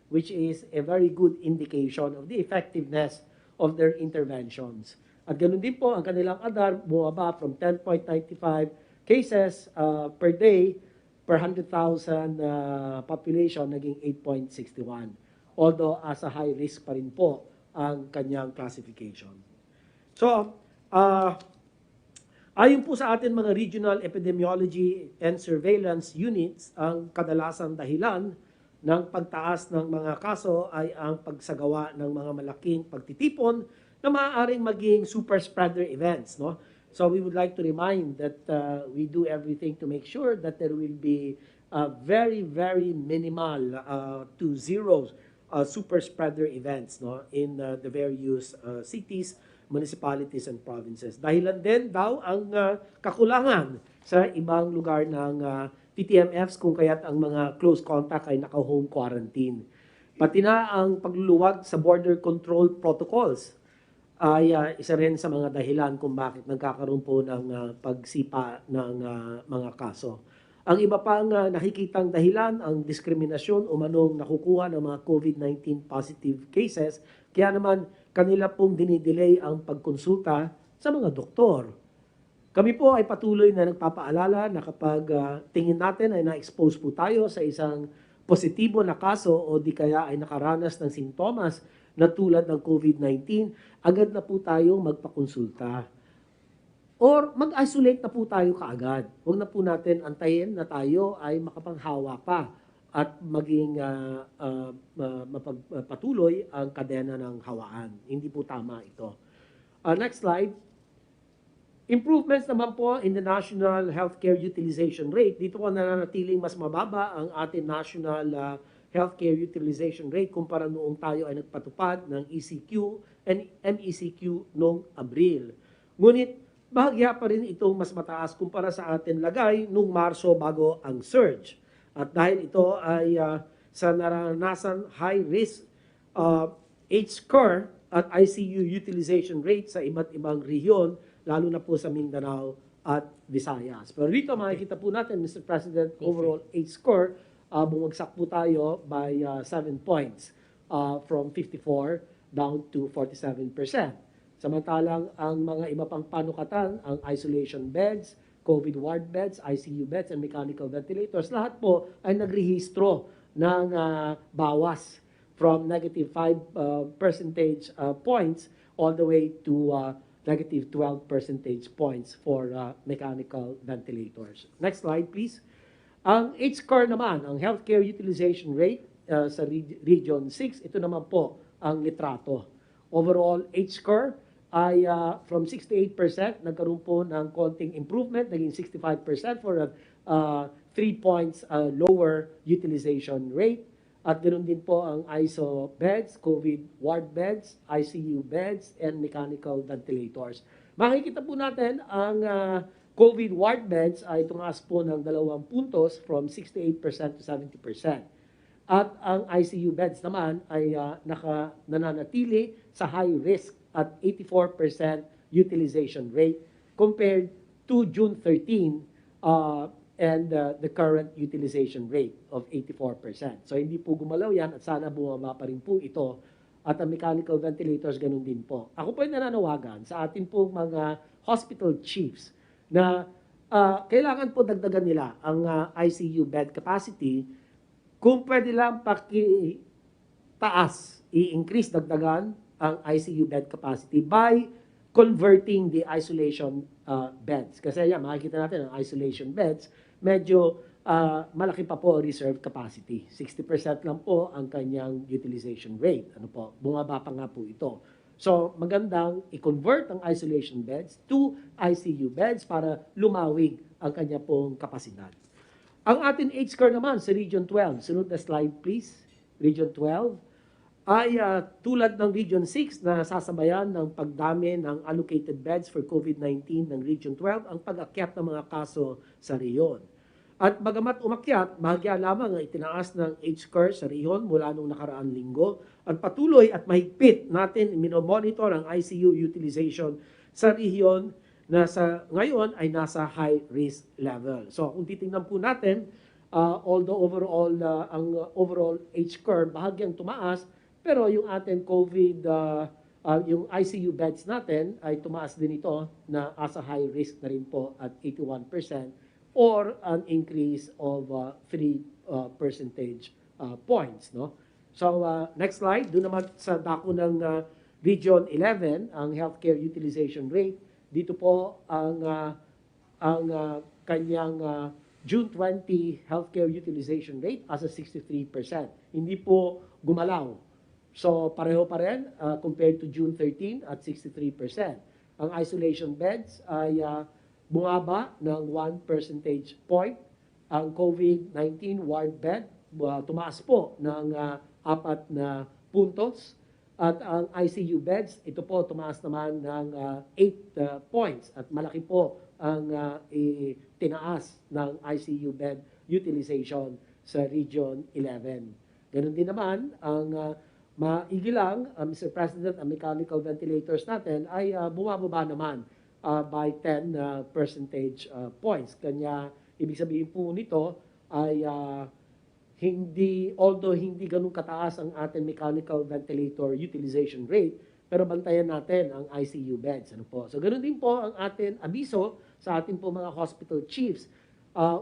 which is a very good indication of the effectiveness of their interventions. At ganoon din po, ang kanilang ADAR bumaba from 10.95 cases per day per 100,000 population, naging 8.61. Although as a high risk pa rin po ang kanyang classification. So, ayon po sa atin mga regional epidemiology and surveillance units, ang kadalasang dahilan ng pagtaas ng mga kaso ay ang pagsagawa ng mga malaking pagtitipon na maaaring maging super spreader events, no? So we would like to remind that we do everything to make sure that there will be very, very minimal to zero super spreader events, no, in the various cities, municipalities, and provinces. Dahilan din daw ang kakulangan sa ibang lugar ng TTMFs kung kaya't ang mga close contact ay naka-home quarantine. Pati na ang pagluluwag sa border control protocols ay isa rin sa mga dahilan kung bakit nagkakaroon po ng pagsipa ng mga kaso. Ang iba pang nakikitang dahilan, ang diskriminasyon o manong nakukuha ng mga COVID-19 positive cases, kaya naman kanila pong dinidelay ang pagkonsulta sa mga doktor. Kami po ay patuloy na nagpapaalala na kapag tingin natin ay na-expose po tayo sa isang positibo na kaso o di kaya ay nakaranas ng sintomas na tulad ng COVID-19, agad na po tayo magpakonsulta. Or mag-isolate na po tayo kaagad. Huwag na po natin antayin na tayo ay makapanghawa pa at maging mapagpatuloy ang kadena ng hawaan. Hindi po tama ito. Next slide. Improvements naman po in the national healthcare utilization rate. Dito po nananatiling mas mababa ang ating national healthcare utilization rate kumpara noong tayo ay nagpatupad ng ECQ and MECQ noong Abril. Ngunit bahagya pa rin itong mas mataas kumpara sa atin lagay noong Marso bago ang surge. At dahil ito ay sa naranasan high risk H-score at ICU utilization rate sa iba't ibang rehiyon, lalo na po sa Mindanao at Visayas. Pero dito makikita po natin, Mr. President, overall H-score, bumagsak po tayo by 7 points from 54 down to 47%. Samantalang ang mga iba pang panukatan, ang isolation beds, COVID ward beds, ICU beds, and mechanical ventilators, lahat po ay nagrehistro ng bawas from negative 5 percentage points all the way to negative 12 percentage points for mechanical ventilators. Next slide, please. Ang H-score naman, ang healthcare utilization rate sa Region 6, ito naman po ang litrato. Overall H-score ay from 68%, nagkaroon po ng konting improvement, naging 65% for a 3 points lower utilization rate. At ganoon din po ang ISO beds, COVID ward beds, ICU beds, and mechanical ventilators. Makikita po natin ang COVID ward beds ay tumaas po ng 2 puntos from 68% to 70%. At ang ICU beds naman ay nananatili sa high risk at 84% utilization rate compared to June 13 and the current utilization rate of 84%. So hindi po gumalaw yan at sana bumaba pa rin po ito. At ang mechanical ventilators, ganun din po. Ako po ay nananawagan sa atin pong mga hospital chiefs na kailangan po dagdagan nila ang ICU bed capacity. Kung pwede lang i-increase, dagdagan ang ICU bed capacity by converting the isolation beds. Kasi yan, makikita natin ang isolation beds, medyo malaki pa po reserve capacity. 60% lang po ang kanyang utilization rate. Ano po, bumaba pa nga po ito. So, magandang i-convert ang isolation beds to ICU beds para lumawig ang kanya pong kapasidad. Ang ating H-curve naman sa Region 12, sunod na slide please, Region 12, ay tulad ng Region 6 na sasabayan ng pagdami ng allocated beds for COVID-19 ng Region 12 ang pag-akyat ng mga kaso sa riyon. At bagamat umakyat, bahagya lamang ang itinaas ng H-curve sa riyon mula nung nakaraang linggo at patuloy at mahigpit natin minomonitor ang ICU utilization sa riyon na ngayon ay nasa high risk level. So kung titingnan po natin, although overall ang overall H-curve bahagyang tumaas, pero yung ating COVID, yung ICU beds natin ay tumaas din ito na as a high risk na rin po at 81% or an increase of 3 percentage points. No? So next slide, doon naman sa dako ng Region 11, ang healthcare utilization rate. Dito po ang kanyang June 20 healthcare utilization rate as a 63%. Hindi po gumalaw. So, pareho pa rin compared to June 13 at 63%. Ang isolation beds ay bumaba ng 1 percentage point. Ang COVID-19 ward bed, tumaas po ng 4 na puntos. At ang ICU beds, ito po tumaas naman ng 8 points. At malaki po ang tinaas ng ICU bed utilization sa Region 11. Ganun din naman, ang maigi lang, Mr. President, ang mechanical ventilators natin ay bumababa naman by 10 percentage points. Kanya, ibig sabihin po nito ay although hindi ganun kataas ang ating mechanical ventilator utilization rate, pero bantayan natin ang ICU beds. Ano po? So, ganun din po ang ating abiso sa ating po mga hospital chiefs.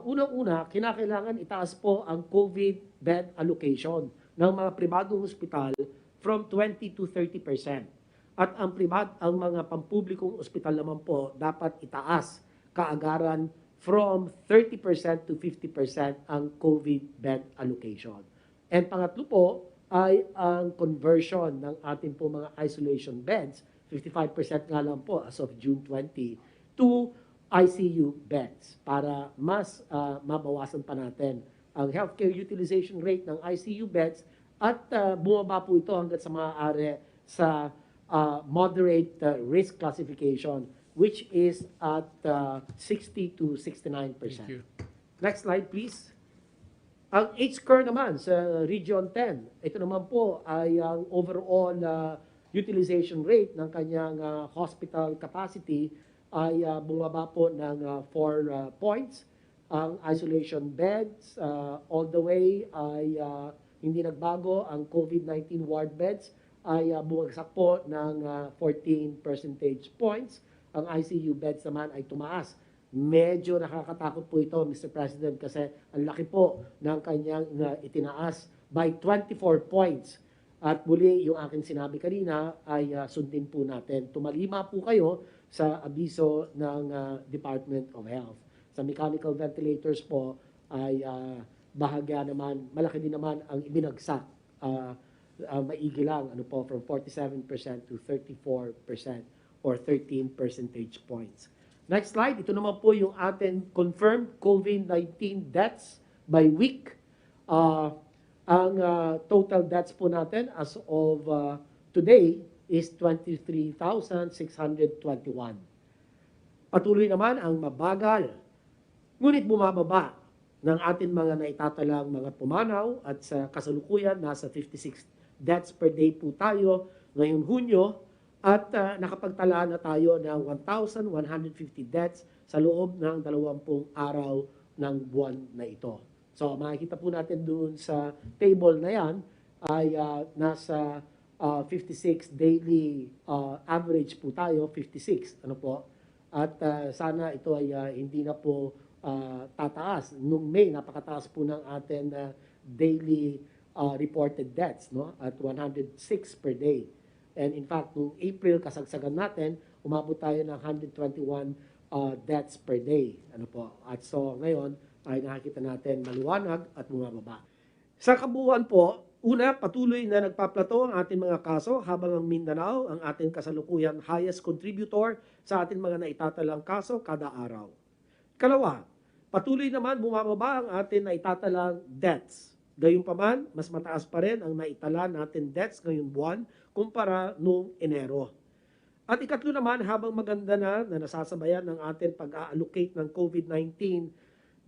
Unang-una, kinakailangan itaas po ang COVID bed allocation ng mga pribadong ospital from 20 to 30%. At ang mga pampublikong ospital naman po dapat itaas kaagaran from 30% to 50% ang COVID bed allocation. And pangatlo po ay ang conversion ng ating po mga isolation beds, 55% nga lang po as of June 20, to ICU beds para mas mabawasan pa natin ang healthcare utilization rate ng ICU beds at bumaba po ito hanggang sa maaari sa moderate risk classification, which is at 60 to 69%. Thank you. Next slide, please. Ang H-curve naman sa Region 10, ito naman po ay ang overall utilization rate ng kanyang hospital capacity ay bumaba po ng 4 points. Ang isolation beds all the way ay hindi nagbago. Ang COVID-19 ward beds ay bumagsak po ng 14 percentage points. Ang ICU beds naman ay tumaas. Medyo nakakatakot po ito, Mr. President, kasi ang laki po ng kanyang itinaas by 24 points. At muli, yung aking sinabi kanina ay sundin po natin. Tumalima po kayo sa abiso ng Department of Health. Sa mechanical ventilators po ay bahagya naman, malaki din naman ang ibinagsak. Maigi lang, from 47% to 34% or 13 percentage points. Next slide, ito naman po yung ating confirmed COVID-19 deaths by week. Ang total deaths po natin as of today is 23,621. Patuloy naman ang mabagal, ngunit bumababa ng ating mga naitatalang mga pumanaw at sa kasalukuyan nasa 56 deaths per day po tayo ngayong Hunyo at nakapagtala na tayo ng 1,150 deaths sa loob ng 20 araw ng buwan na ito. So makikita po natin doon sa table na yan ay nasa 56 daily average po tayo, 56. At sana ito ay hindi na po tataas. Noong May, napakataas po ng ating daily reported deaths, at 106 per day. And in fact, noong April, kasagsagan natin, umabot tayo ng 121 deaths per day. Ano po? At so ngayon ay nakikita natin maliwanag at bumababa. Sa kabuuan po, una, patuloy na nagpaplato ang ating mga kaso habang ang Mindanao ang ating kasalukuyan highest contributor sa ating mga naitatalang kaso kada araw. Kalawa, patuloy naman bumababa ang ating naitatalang deaths. Gayunpaman, mas mataas pa rin ang naitala natin deaths ngayong buwan kumpara noong Enero. At ikatlo naman, habang maganda na nasasabayan ng ating pag-allocate ng COVID-19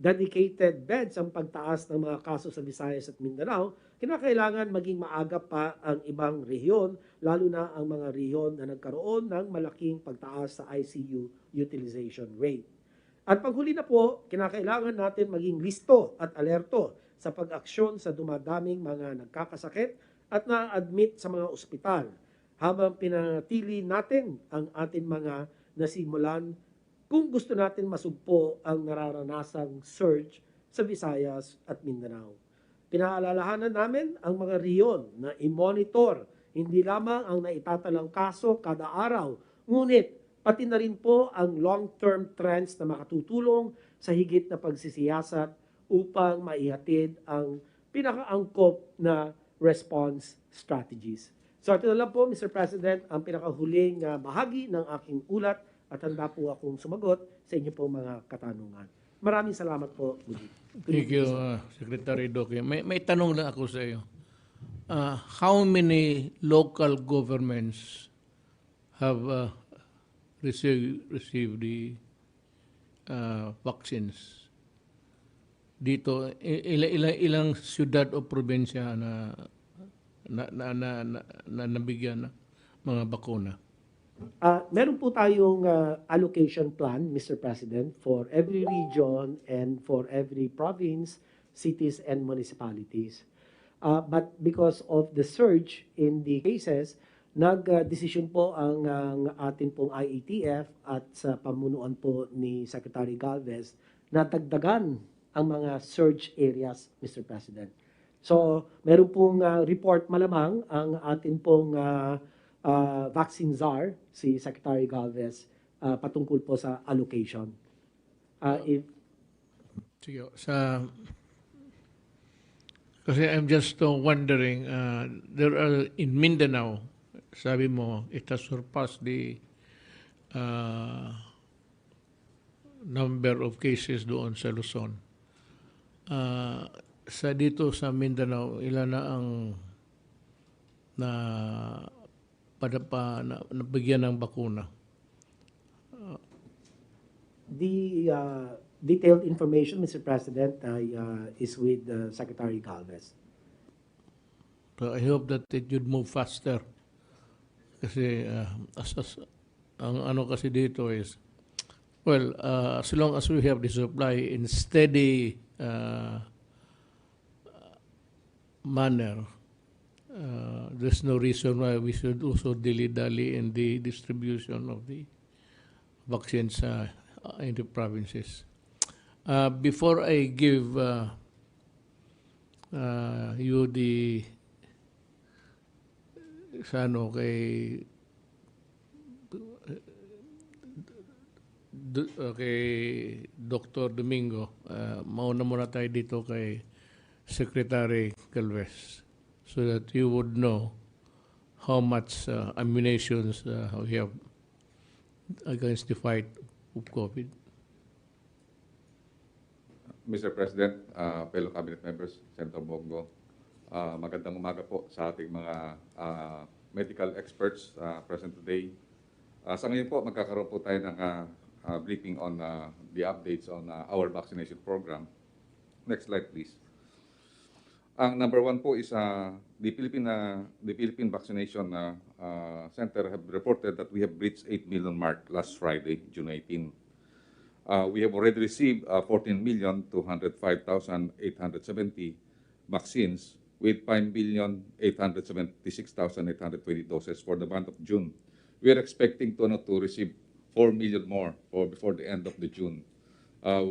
dedicated beds ang pagtaas ng mga kaso sa Visayas at Mindanao, kinakailangan maging maaga pa ang ibang rehiyon, lalo na ang mga rehiyon na nagkaroon ng malaking pagtaas sa ICU utilization rate. At paghuli na po, kinakailangan natin maging listo at alerto sa pag-aksyon sa dumadaming mga nagkakasakit at na-admit sa mga ospital habang pinanatili natin ang ating mga nasimulan kung gusto natin masugpo ang nararanasang surge sa Visayas at Mindanao. Pinaalalahanan namin ang mga riyon na i-monitor hindi lamang ang naitatalang kaso kada araw, ngunit pati na rin po ang long-term trends na makatutulong sa higit na pagsisiyasat upang maihatid ang pinakaangkop na response strategies. So ito na lang po, Mr. President, ang pinakahuling bahagi ng aking ulat at handa po akong sumagot sa inyo po mga katanungan. Maraming salamat po, muli. Thank you, Secretary Doke. May tanong lang ako sa iyo. How many local governments have received the vaccines? Dito, ilang siyudad o probinsya na nabigyan ng mga bakuna? Meron po tayong allocation plan, Mr. President, for every region and for every province, cities, and municipalities. But because of the surge in the cases, nag-decision po ang ating pong IATF at sa pamunuan po ni Secretary Galvez na dagdagan ang mga surge areas, Mr. President. So, meron pong report malamang ang ating pong vaccine czar, si Secretary Galvez, patungkol po sa allocation. Sige, kasi I'm just wondering, there are in Mindanao, sabi mo, it has surpassed the number of cases doon sa Luzon. Sa dito sa Mindanao, ilan na ang nabigyan ng bakuna? The detailed information, Mr. President, is with Secretary Galvez. So I hope that it would move faster. Kasi ang ano kasi dito is, well, as long as we have the supply in steady manner, there's no reason why we should also dilly-dally in the distribution of the vaccines in the provinces. Before I give you the kay Dr. Domingo, mauna muna tayo dito kay Secretary Galvez so that you would know how much ammunitions we have against the fight of COVID. Mr. President, fellow cabinet members, Senator Bongo, magandang umaga po sa ating mga medical experts present today. Sa ngayon po, magkakaroon po tayo ng briefing on the updates on our vaccination program. Next slide, please. Ang number one po is the Philippine Vaccination Center have reported that we have reached 8 million mark last Friday, June 18. We have already received 14,205,870 vaccines with 5,876,820 doses for the month of June. We are expecting to receive 4 million more before the end of the June.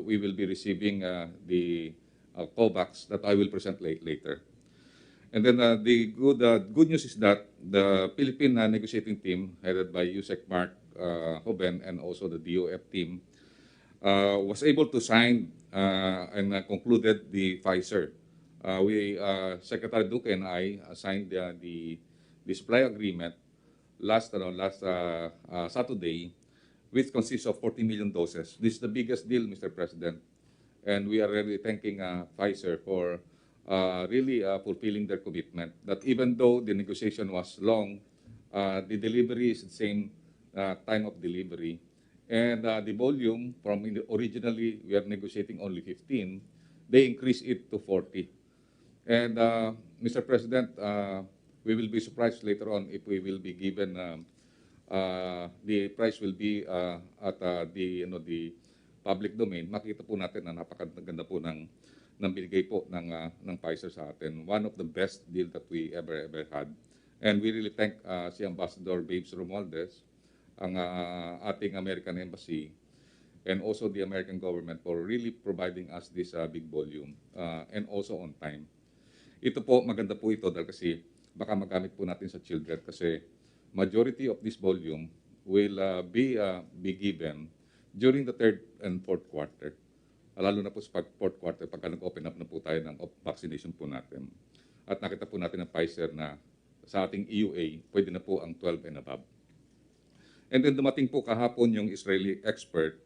We will be receiving the COVAX that I will present later. And then the good news is that the Philippine negotiating team, headed by USEC Mark Hoben and also the DOF team, was able to sign and concluded the Pfizer. Secretary Duque and I signed the supply agreement last Saturday, which consists of 40 million doses. This is the biggest deal, Mr. President, and we are really thanking Pfizer for really fulfilling their commitment. That even though the negotiation was long, the delivery is the same time of delivery. And the volume from originally we are negotiating only 15, they increased it to 40. And Mr. President, we will be surprised later on if we will be given the price will be at the public domain. Makita po natin na napakaganda po ng binigay po ng Pfizer sa atin. One of the best deal that we ever had. And we really thank si Ambassador Babes Romualdez, ang ating American Embassy, and also the American government for really providing us this big volume and also on time. Ito po, maganda po ito dahil kasi baka magamit po natin sa children kasi majority of this volume will be given during the third and fourth quarter. Lalo na po sa fourth quarter pagka nag-open up na po tayo ng vaccination po natin. At nakita po natin ng Pfizer na sa ating EUA, pwede na po ang 12 and above. And then dumating po kahapon yung Israeli expert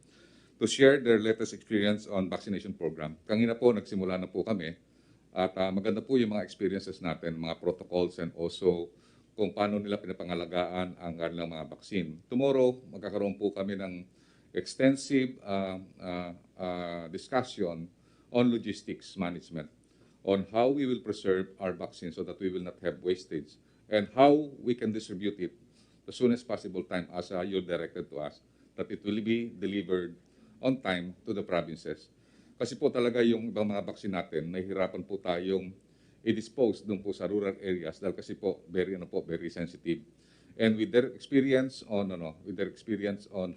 to share their latest experience on vaccination program. Kanina po, nagsimula na po kami at maganda po yung mga experiences natin, mga protocols and also kung paano nila pinapangalagaan ang kanilang mga vaccine. Tomorrow, magkakaroon po kami ng extensive discussion on logistics management, on how we will preserve our vaccine so that we will not have wastage and how we can distribute it the soonest possible time as you directed to us, that it will be delivered on time to the provinces. Kasi po talaga yung ibang mga vaccine natin, nahihirapan po tayong i-dispose doon po sa rural areas dahil kasi po very sensitive. And with their experience on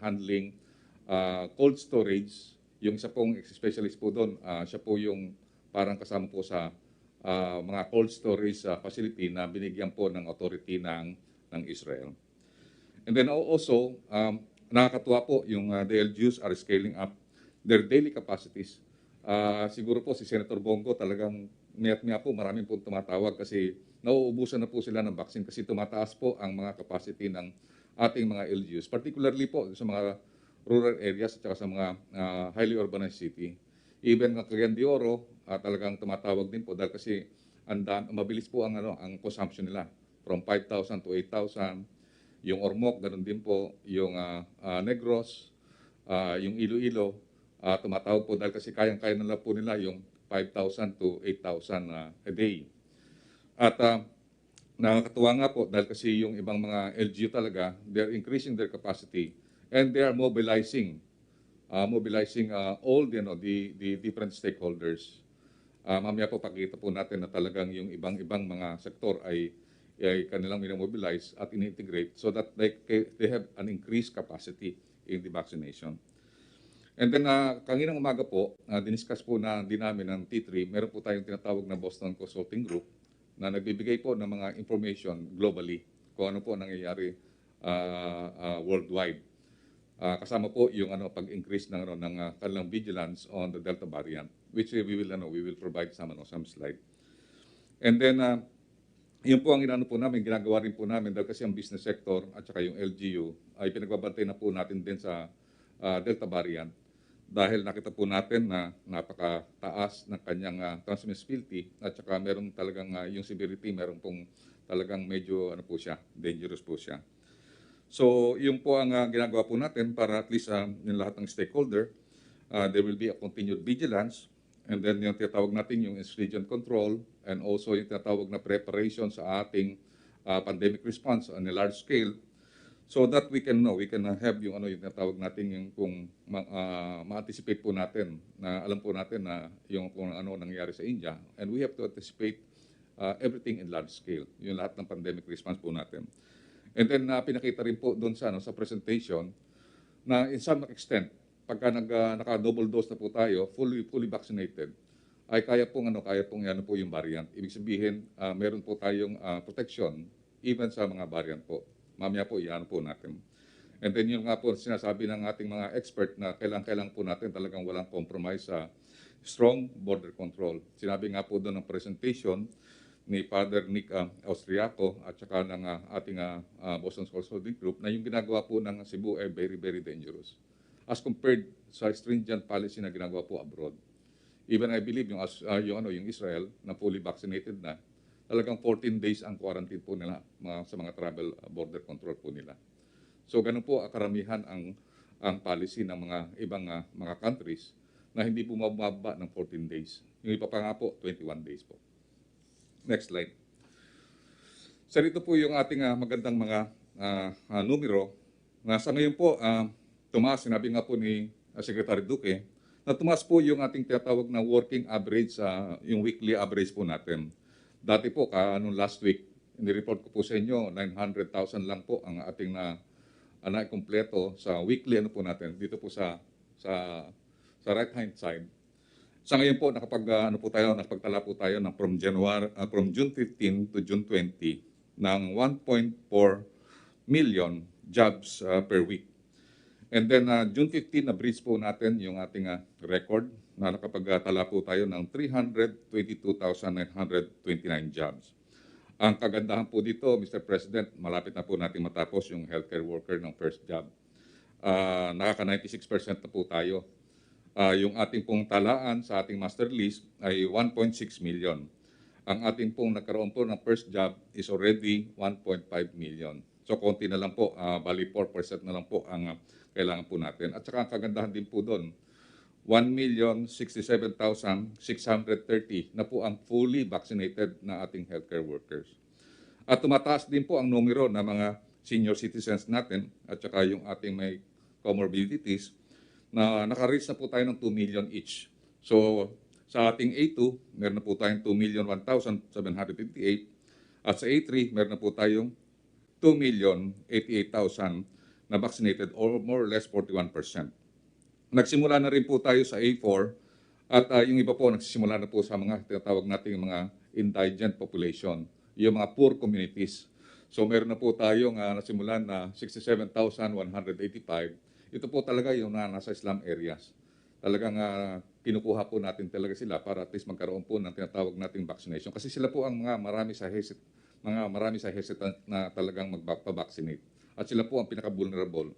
handling cold storage, yung isa pong specialist po doon, siya po yung parang kasama po sa mga cold storage facility na binigyan po ng authority ng Israel. And then also, nakakatuwa po yung the LGUs are scaling up their daily capacities. Siguro po si Senator Bongo talagang miyak-miyak po, maraming po tumatawag kasi nauubusan na po sila ng vaccine kasi tumataas po ang mga capacity ng ating mga LGUs, particularly po sa mga rural areas at saka sa mga highly urbanized city. Even ng Cagayan de Oro, talagang tumatawag din po dahil kasi mabilis po ang consumption nila from 5,000 to 8,000. Yung Ormoc, ganun din po. Yung Negros, yung Iloilo, tumatawag po dahil kasi kayang-kaya nila po nila yung 5,000 to 8,000 a day. At nakakatuwa nga po dahil kasi yung ibang mga LGU talaga, they're increasing their capacity and they are mobilizing all the different stakeholders. Mamaya po pakita po natin na talagang yung ibang mga sektor ay kanilang minamobilize at in-integrate so that they have an increased capacity in the vaccination. And then kaninang umaga po, diniscuss po din namin ng T3, meron po tayong tinatawag na Boston Consulting Group na nagbibigay po ng mga information globally kung ano po nangyayari worldwide. Kasama po yung pag-increase ng kanilang vigilance on the Delta variant, which we will provide some slide. And then yun po ang ginagawa rin po namin dahil kasi ang business sector at saka yung LGU ay pinagbabantay na po natin din sa Delta variant dahil nakita po natin na napakataas ng kanyang transmissibility at saka meron talagang yung severity, meron pong talagang medyo dangerous po siya. So yun po ang ginagawa po natin para at least yung lahat ng stakeholder, there will be a continued vigilance. And then yung tinatawag natin yung stringent control and also yung tinatawag na preparation sa ating pandemic response on a large scale so that we can have yung yung tinatawag natin yung kung ma-anticipate po natin na alam po natin na yung kung ano nangyayari sa India and we have to anticipate everything in large scale, yung lahat ng pandemic response po natin. And then pinakita rin po doon sa presentation na in some extent pagka naka-double dose na po tayo, fully vaccinated, ay kaya pong ano po yung variant. Ibig sabihin, meron po tayong protection even sa mga variant po. Mamaya po iyan po natin. And then yung nga po sinasabi ng ating mga expert na kailangan po natin talagang walang compromise sa strong border control. Sinabi nga po doon ng presentation ni Father Nick Austriaco at saka ng ating Boston Consulting Group na yung ginagawa po ng Cebu ay very, very dangerous as compared sa stringent policy na ginagawa po abroad. Even I believe yung Israel na fully vaccinated na, talagang 14 days ang quarantine po nila sa mga travel border control po nila. So ganun po karamihan ang policy ng mga ibang mga countries na hindi bumababa ng 14 days. Yung iba pa nga po, 21 days po. Next slide. So ito po yung ating magandang mga numero na sa ngayon po, tumaas, sinabi nga po ni Secretary Duque, na tumaas po yung ating tinatawag na working average, yung weekly average po natin. Dati po, nung last week, ni-report ko po sa inyo, 900,000 lang po ang ating na kumpleto sa weekly po natin, dito po sa right-hand side. Sa ngayon po, nakapagtala po tayo ng from June 15 to June 20 ng 1.4 million jobs per week. And then June 15, na-breach po natin yung ating record na nakapagtala po tayo ng 322,929 jobs. Ang kagandahan po dito, Mr. President, malapit na po natin matapos yung healthcare worker ng first job. Nakaka-96% na po tayo. Yung ating pong talaan sa ating master list ay 1.6 million. Ang ating pong nagkaroon po ng first job is already 1.5 million. So konti na lang po, bali 4% na lang po ang kailangan po natin. At saka ang kagandahan din po doon, 1,067,630 na po ang fully vaccinated na ating healthcare workers. At tumataas din po ang numero ng mga senior citizens natin at saka yung ating may comorbidities na naka-reach na po tayo ng 2 million each. So sa ating A2, meron na po tayong 2,01,758 at sa A3, meron na po tayong 2,088,000 na vaccinated or more or less 41%. Nagsimula na rin po tayo sa A4 at yung iba po nagsisimula na po sa mga tinatawag nating mga indigent population, yung mga poor communities. So meron na po tayong nasimulan na 67,185. Ito po talaga yung nasa slum areas. Talagang kinukuha po natin talaga sila para at least magkaroon po ng tinatawag nating vaccination. Kasi sila po ang marami sa hesitant na talagang magpa-vaccinate. At sila po ang pinaka-vulnerable.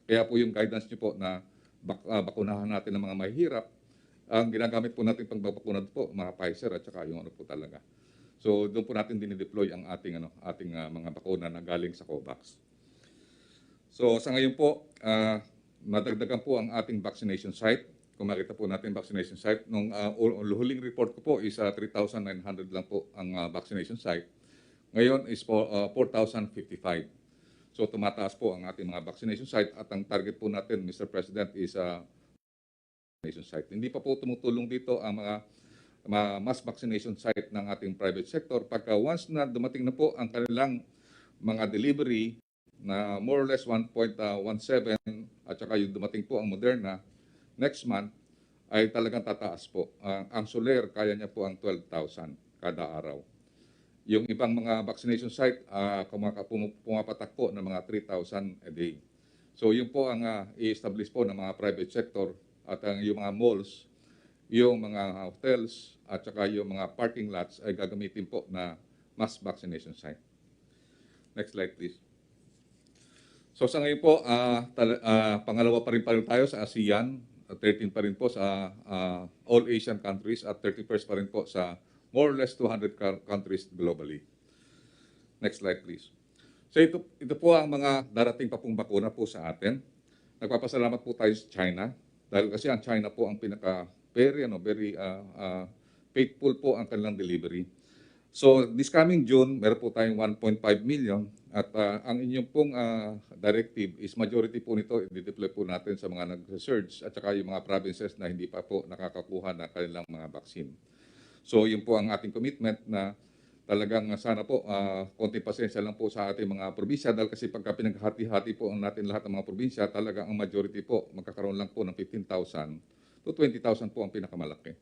Kaya po yung guidance nyo po na bakunahan natin ng mga mahihirap, ang ginagamit po natin pang bakuna po, mga Pfizer at saka yung po talaga. So doon po natin dinideploy ang ating mga bakuna na galing sa COVAX. So sa ngayon po, madagdagan po ang ating vaccination site. Kung makita po natin vaccination site, nung huling report ko po is 3,900 lang po ang vaccination site. Ngayon is 4,055. So tumataas po ang ating mga vaccination site at ang target po natin, Mr. President, is vaccination site. Hindi pa po tumutulong dito ang mga mass vaccination site ng ating private sector. Pagka once na dumating na po ang kanilang mga delivery na more or less 1.17 at saka yung dumating po ang Moderna next month ay talagang tataas po. Ang Soler, kaya niya po ang 12,000 kada araw. Yung ibang mga vaccination site, pumapatak po ng mga 3,000 a day. So yun po ang i-establish po ng mga private sector at yung mga malls, yung mga hotels at saka yung mga parking lots ay gagamitin po na mass vaccination site. Next slide please. So sa ngayon po, pangalawa pa rin tayo sa ASEAN, 13 pa rin po sa all Asian countries at 31st pa rin po sa more or less 200 countries globally. Next slide please. So ito po ang mga darating pa pong bakuna po sa atin. Nagpapasalamat po tayo sa China dahil kasi ang China po ang very faithful po ang kanilang delivery. So this coming June, meron po tayong 1.5 million at ang inyong pong directive is majority po nito i-deploy po natin sa mga nag-research at saka yung mga provinces na hindi pa po nakakakuha ng kanilang mga vaccine. So yun po ang ating commitment na talagang sana po konting pasensya lang po sa ating mga probinsya dahil kasi pagka pinaghati-hati po ang natin lahat ng mga probinsya, talagang ang majority po magkakaroon lang po ng 15,000 to 20,000 po ang pinakamalaki.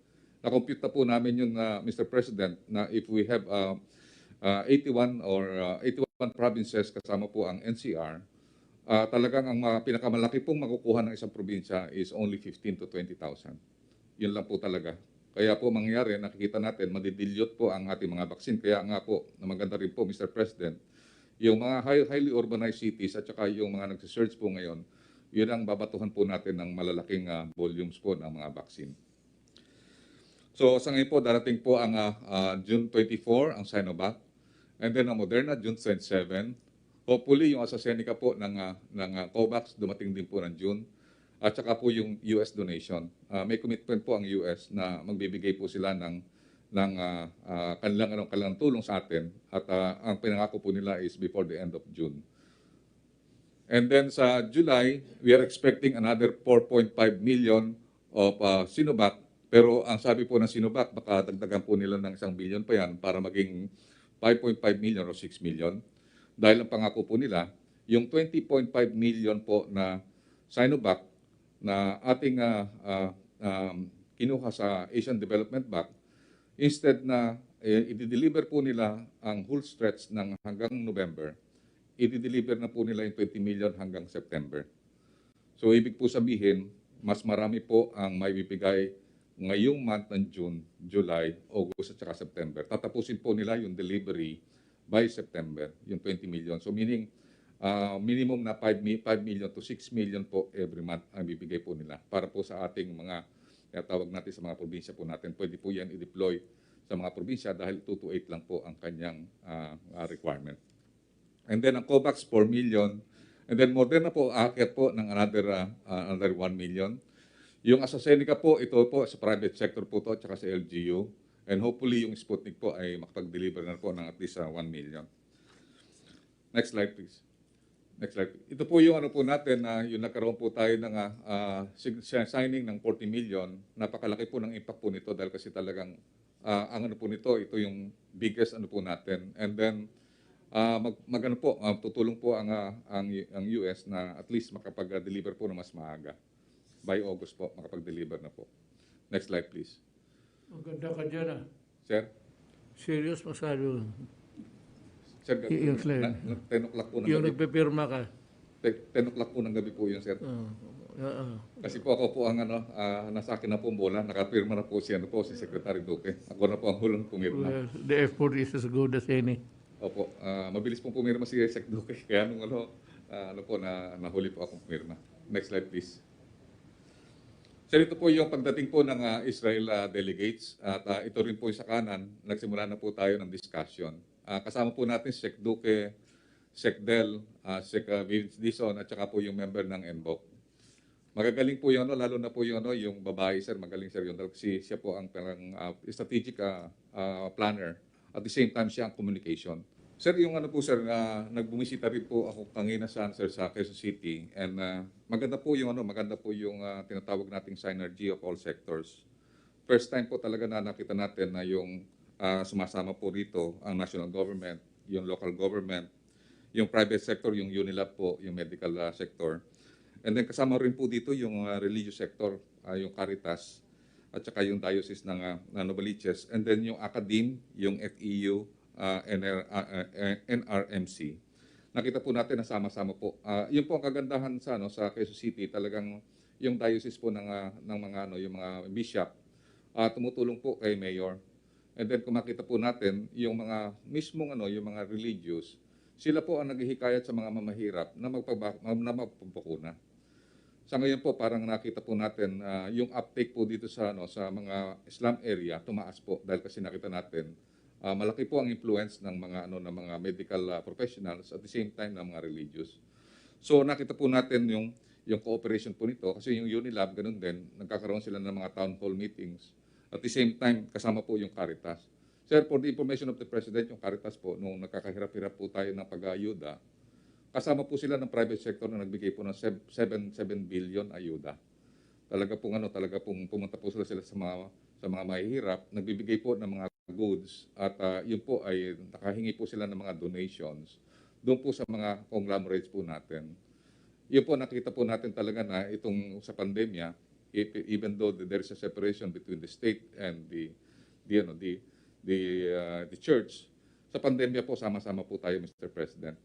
Na-compute na po namin yun, Mr. President, na if we have 81 or 81 provinces kasama po ang NCR, talagang ang pinakamalaki pong makukuha ng isang probinsya is only 15 to 20,000. Yun lang po talaga. Kaya po mangyayari, nakikita natin, madidilyot po ang ating mga vaccine. Kaya nga po, na maganda rin po, Mr. President, yung mga highly urbanized cities at saka yung mga nagsisearch po ngayon, yun ang babatuhan po natin ng malalaking volumes po ng mga vaccine. So sa ngayon po, darating po ang June 24, ang Sinovac, and then ang Moderna, June 27. Hopefully, yung AstraZeneca po ng COVAX, dumating din po ng June. At saka po yung US donation. May commitment po ang US na magbibigay po sila ng kanilang tulong sa atin. At ang pinangako po nila is before the end of June. And then sa July, we are expecting another 4.5 million of Sinovac. Pero ang sabi po ng Sinovac, baka dagdagan po nila ng 1 billion pa yan para maging 5.5 million o 6 million. Dahil ang pangako po nila, yung 20.5 million po na Sinovac na ating kinuha sa Asian Development Bank, instead na i-deliver po nila ang whole stretch ng hanggang November, i-deliver na po nila yung 20 million hanggang September. So ibig po sabihin, mas marami po ang may bibigay ngayong month ng June, July, August at saka September. Tatapusin po nila yung delivery by September, yung 20 million. So meaning, minimum na 5 million to 6 million po every month ang bibigay po nila para po sa ating mga tawag natin sa mga probinsya po natin. Pwede po yan i-deploy sa mga probinsya dahil 2 to 8 lang po ang kanyang requirement. And then ang COVAX, 4 million. And then Moderna po, aakyat po ng another 1 million. Yung AstraZeneca po, ito po sa private sector po to at saka sa LGU. And hopefully yung Sputnik po ay makapag-deliver na po ng at least 1 million. Next slide please. Next slide. Ito po yung ano po natin na yung nagkaroon po tayo ng signing ng 40 million. Napakalaki po ng impact po nito dahil kasi talagang ang ano po nito, ito yung biggest ano po natin. And then magano po, tutulong po ang US na at least makapag-deliver po na mas maaga. By August po, makapag-deliver na po. Next slide please. Maganda ka dyan Sir? Serious masyado. Sir, Yung slide. 10 o'clock po ng Yung gabi. nagpipirma ka. 10 o'clock po ng gabi po yun, sir. Kasi po ako po ang nasa akin na po bola, nakapirma na po si Secretary Duque. Ako na po ang hulang pumirma. Well, the effort is as good as any. Opo, mabilis pong pumirma si Sec Duque. Kaya nung nahuli po akong pumirma. Next slide please. Sir, ito po yung pagdating po ng Israel delegates. At ito rin po sa kanan, nagsimula na po tayo ng discussion. Kasama po natin si Sec Duque, Sec Del, Sec Vince Dizon, at saka po yung member ng NBOC. Magagaling po yun, lalo na po yun, yung babae, sir, magaling sir yun. Kasi siya po ang strategic planner. At the same time, siya ang communication. Sir, yung ano po sir, nagbumisita rin po ako kanina sa Quezon City. And maganda po yung tinatawag nating synergy of all sectors. First time po talaga na nakita natin na yung sumasama po rito ang national government, yung local government, yung private sector, yung Unilab po, yung medical sector. And then kasama rin po dito yung religious sector, yung Caritas, at saka yung diocese ng Novaliches. And then yung academe, yung FEU, NRMC. Nakita po natin na sama-sama po. Yun po ang kagandahan sa Quezon City, talagang yung diocese po ng yung mga bishop, tumutulong po kay mayor. And then kung makita po natin, yung mga mismong yung mga religious, sila po ang naghihikayat sa mga mamahirap na magpabakuna. Sa ngayon po, parang nakita po natin yung uptake po dito sa mga slum area, tumaas po dahil kasi nakita natin malaki po ang influence ng mga mga medical professionals at the same time ng mga religious. So nakita po natin yung cooperation po nito kasi yung Unilab ganun din, nagkakaroon sila ng mga town hall meetings. At the same time, kasama po yung Caritas. Sir, for the information of the President, yung Caritas po, nung nakakahirap-hirap po tayo ng pag-ayuda, kasama po sila ng private sector na nagbigay po ng 7 billion ayuda. Talaga pong pumunta po sila sa mga mahihirap, nagbibigay po ng mga goods at yun po ay nakahingi po sila ng mga donations doon po sa mga conglomerates po natin. Yun po nakita po natin talaga na itong sa pandemya, even though there is a separation between the state and the church, sa pandemya po sama-sama po tayo, Mr. President.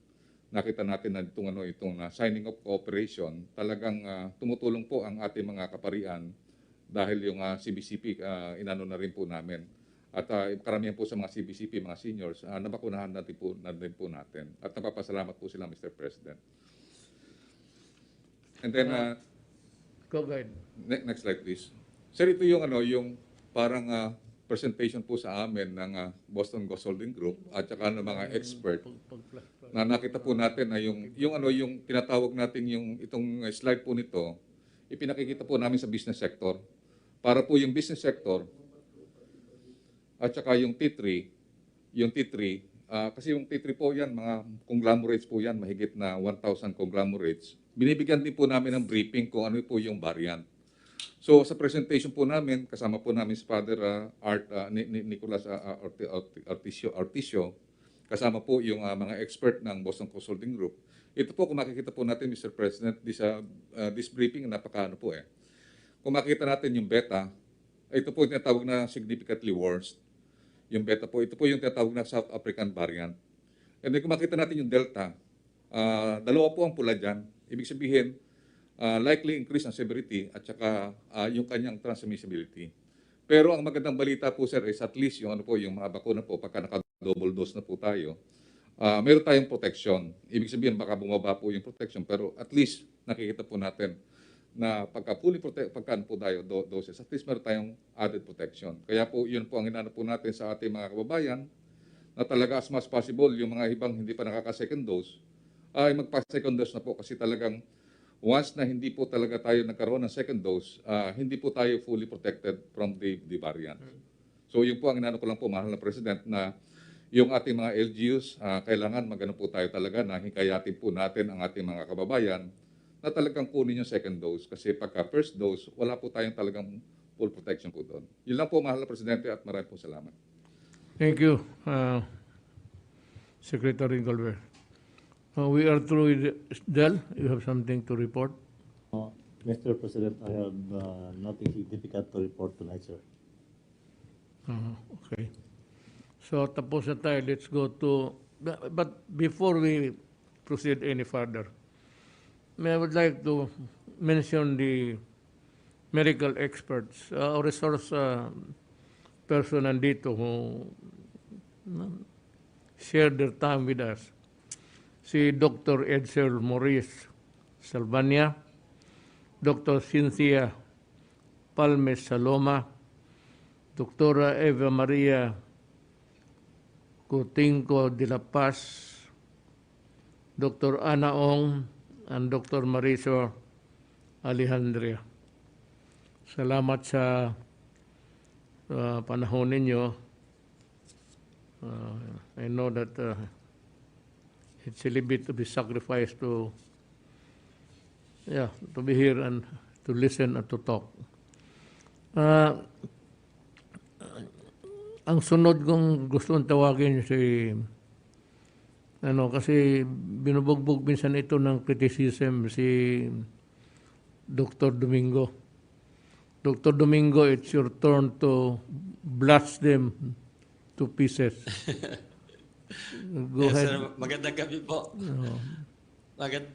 Nakita natin na itong signing of cooperation, talagang tumutulong po ang ating mga kaparian dahil yung CBCP inano na rin po namin. At karamihan po sa mga CBCP, mga seniors, nabakunahan na din po natin. At napapasalamat po sila, Mr. President. And then, Go ahead. next slide, please. Sir, ito yung yung parang presentation po sa amin ng Boston Consulting Group at saka ng mga expert na nakita po natin na yung tinatawag natin itong slide po nito, ipinakikita po namin sa business sector. Para po yung business sector at saka yung T3, kasi yung T3 po yan, mga conglomerates po yan, mahigit na 1,000 conglomerates. Binibigyan din po namin ng briefing kung ano po yung variant. So sa presentation po namin, kasama po namin si Father Nicolas Articio, kasama po yung mga expert ng Boston Consulting Group. Ito po, kung makikita po natin, Mr. President, this briefing, po eh. Kung makikita natin yung beta, ito po yung tinatawag na significantly worse. Yung beta po, ito po yung tinatawag na South African variant. And then kung makita natin yung delta, dalawa po ang pula dyan. Ibig sabihin, likely increase ang severity at saka yung kanyang transmissibility. Pero ang magandang balita po, sir, is at least yung yung mga bakuna po, pagka naka-double dose na po tayo, meron tayong protection. Ibig sabihin, baka bumaba po yung protection, pero at least nakikita po natin na pagka fully pagka po tayo doses, at least meron tayong added protection. Kaya po, yun po ang inano po natin sa ating mga kababayan, na talaga as much as possible, yung mga ibang hindi pa nakaka-second dose, ay magpa-second dose na po kasi talagang once na hindi po talaga tayo nagkaroon ng second dose, hindi po tayo fully protected from the variant. So yun po ang inano ko lang po, mahal na President, na yung ating mga LGUs, kailangan magano po tayo talaga na hikayatin po natin ang ating mga kababayan na talagang kunin yung second dose. Kasi pagka first dose, wala po tayong talagang full protection po doon. Yun lang po, mahal na Presidente, at maraming po salamat. Thank you, Secretary Galvez. We are through with Del. You have something to report? Mr. President, I have nothing significant to report tonight, sir. Okay. So tapos na tayo. Let's go to... But before we proceed any further, I would like to mention the medical experts, resource person nandito who shared their time with us. Si Dr. Edsel Maurice Salvania, Dr. Cynthia Palmes Saloma, Dr. Eva Maria Coutinho de la Paz, Dr. Ana Ong, and Dr. Marisol Alejandria. Salamat sa panahon ninyo. I know that it's a little bit to be sacrificed to be here and to listen and to talk. Ang sunod kong gusto tawagin kasi binubugbog minsan ito ng criticism si Dr. Domingo. Dr. Domingo, it's your turn to blast them to pieces. Go yes, ahead. sir. Magandang gabi po. Magandang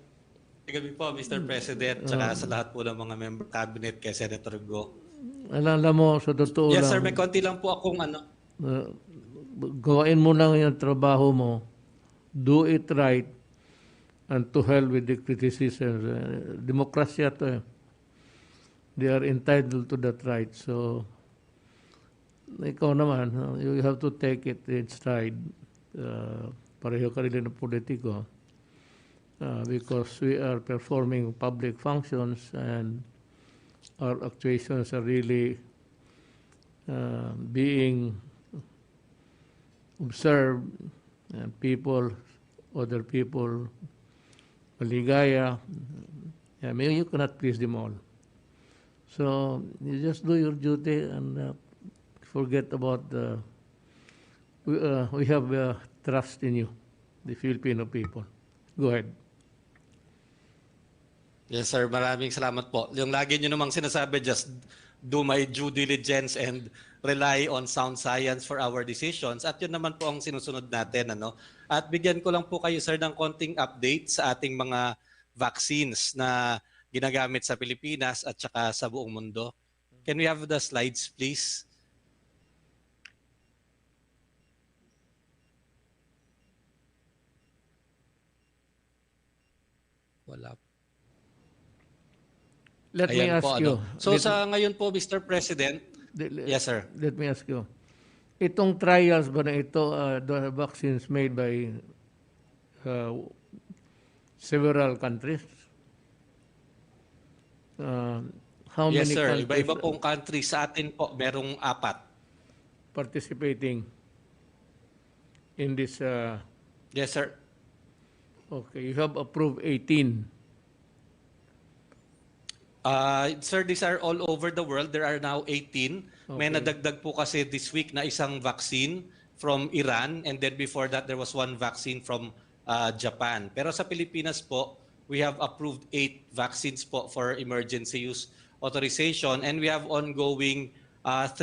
gabi po, Mr. President, tsaka sa lahat po ng mga member cabinet kay Senator Go. Alala mo, sa totoo Yes, lang. sir. May konti lang po akong Gawain mo lang yung trabaho mo. Do it right and to hell with the criticism. Demokrasya to. They are entitled to that right. So, ikaw naman, you have to take it in stride. Pareho ka rin ng politiko. Because we are performing public functions and our actuations are really being observed, and other people, maligaya. Maybe you cannot please them all. So you just do your duty and forget about we have trust in you, the Filipino people. Go ahead. Yes, sir. Maraming salamat po. Yung lagi nyo namang sinasabi, just do my due diligence and rely on sound science for our decisions. At yun naman po ang sinusunod natin. Ano? At bigyan ko lang po kayo, sir, ng konting update sa ating mga vaccines na ginagamit sa Pilipinas at saka sa buong mundo. Can we have the slides, please? Wala. Let me Ayan ask po, you. ano. So sa ngayon po, Mr. President, yes, sir. Let me ask you. Itong trials ba na ito, the vaccines made by several countries? How Yes, many sir. countries Iba-iba pong country. Sa atin po, merong 4. participating in this? Yes, sir. Okay, you have approved 18. Sir, these are all over the world. There are now 18. May Okay. nadagdag po kasi this week na isang vaccine from Iran, and then before that there was one vaccine from Japan. Pero sa Pilipinas po, we have approved 8 vaccines po for emergency use authorization, and we have ongoing 3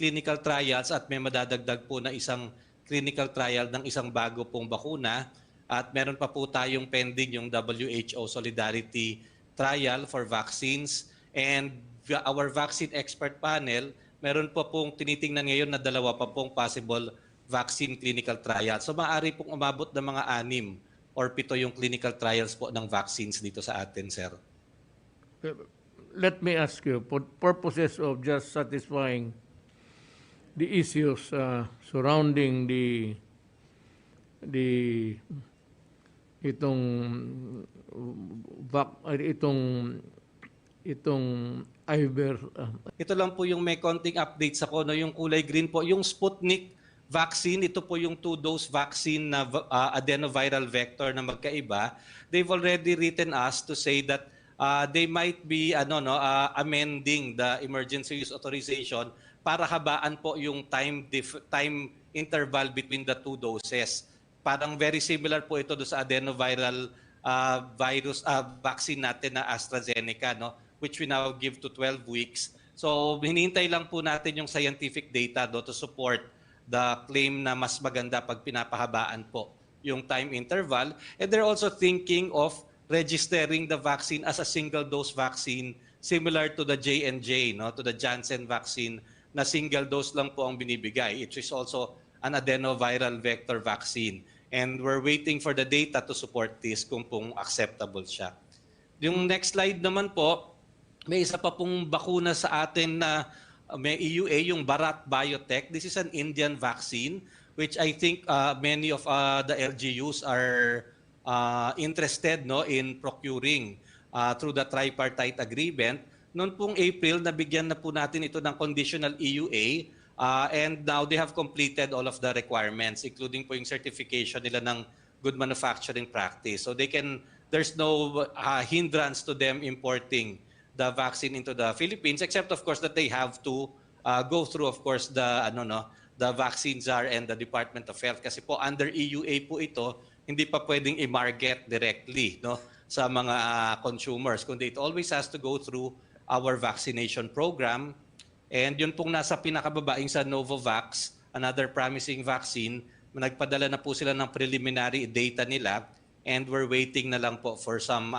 clinical trials at may madadagdag po na isang clinical trial ng isang bago pong bakuna, at meron pa po tayong pending yung WHO Solidarity Trial for vaccines, and our vaccine expert panel, meron pa pong tinitingnan ngayon na 2 pa pong possible vaccine clinical trial. So maaari pong umabot ng mga 6 or 7 yung clinical trials po ng vaccines dito sa atin, sir. Let me ask you, for purposes of just satisfying the issues surrounding itong Iver. Ito lang po yung may konting updates ako, no? Yung kulay green po, yung Sputnik vaccine, ito po yung 2-dose vaccine na adenoviral vector na magkaiba. They've already written us to say that they might be amending the emergency use authorization para habaan po yung time interval between the 2 doses. Parang very similar po ito do sa adenoviral virus vaccine natin na AstraZeneca, no, which we now give to 12 weeks. So hinihintay lang po natin yung scientific data to support the claim na mas maganda pag pinapahabaan po yung time interval. And they're also thinking of registering the vaccine as a single dose vaccine similar to the J&J, no, to the Janssen vaccine na single dose lang po ang binibigay. It is also an adenoviral vector vaccine. And we're waiting for the data to support this kung pong acceptable siya. Yung next slide naman po, may isa pa pong bakuna sa atin na may EUA, yung Bharat Biotech. This is an Indian vaccine which I think many of the LGUs are interested, no, in procuring through the tripartite agreement. Noon pong April, nabigyan na po natin ito ng conditional EUA. And now they have completed all of the requirements, including po yung certification nila ng good manufacturing practice. So there's no hindrance to them importing the vaccine into the Philippines, except of course that they have to go through, of course, the vaccine czar and the Department of Health. Kasi po under EUA po ito, hindi pa pwedeng i-market directly, no, sa mga consumers, kundi it always has to go through our vaccination program. And yun pong nasa pinakababaing sa Novavax, another promising vaccine, nagpadala na po sila ng preliminary data nila, and we're waiting na lang po for some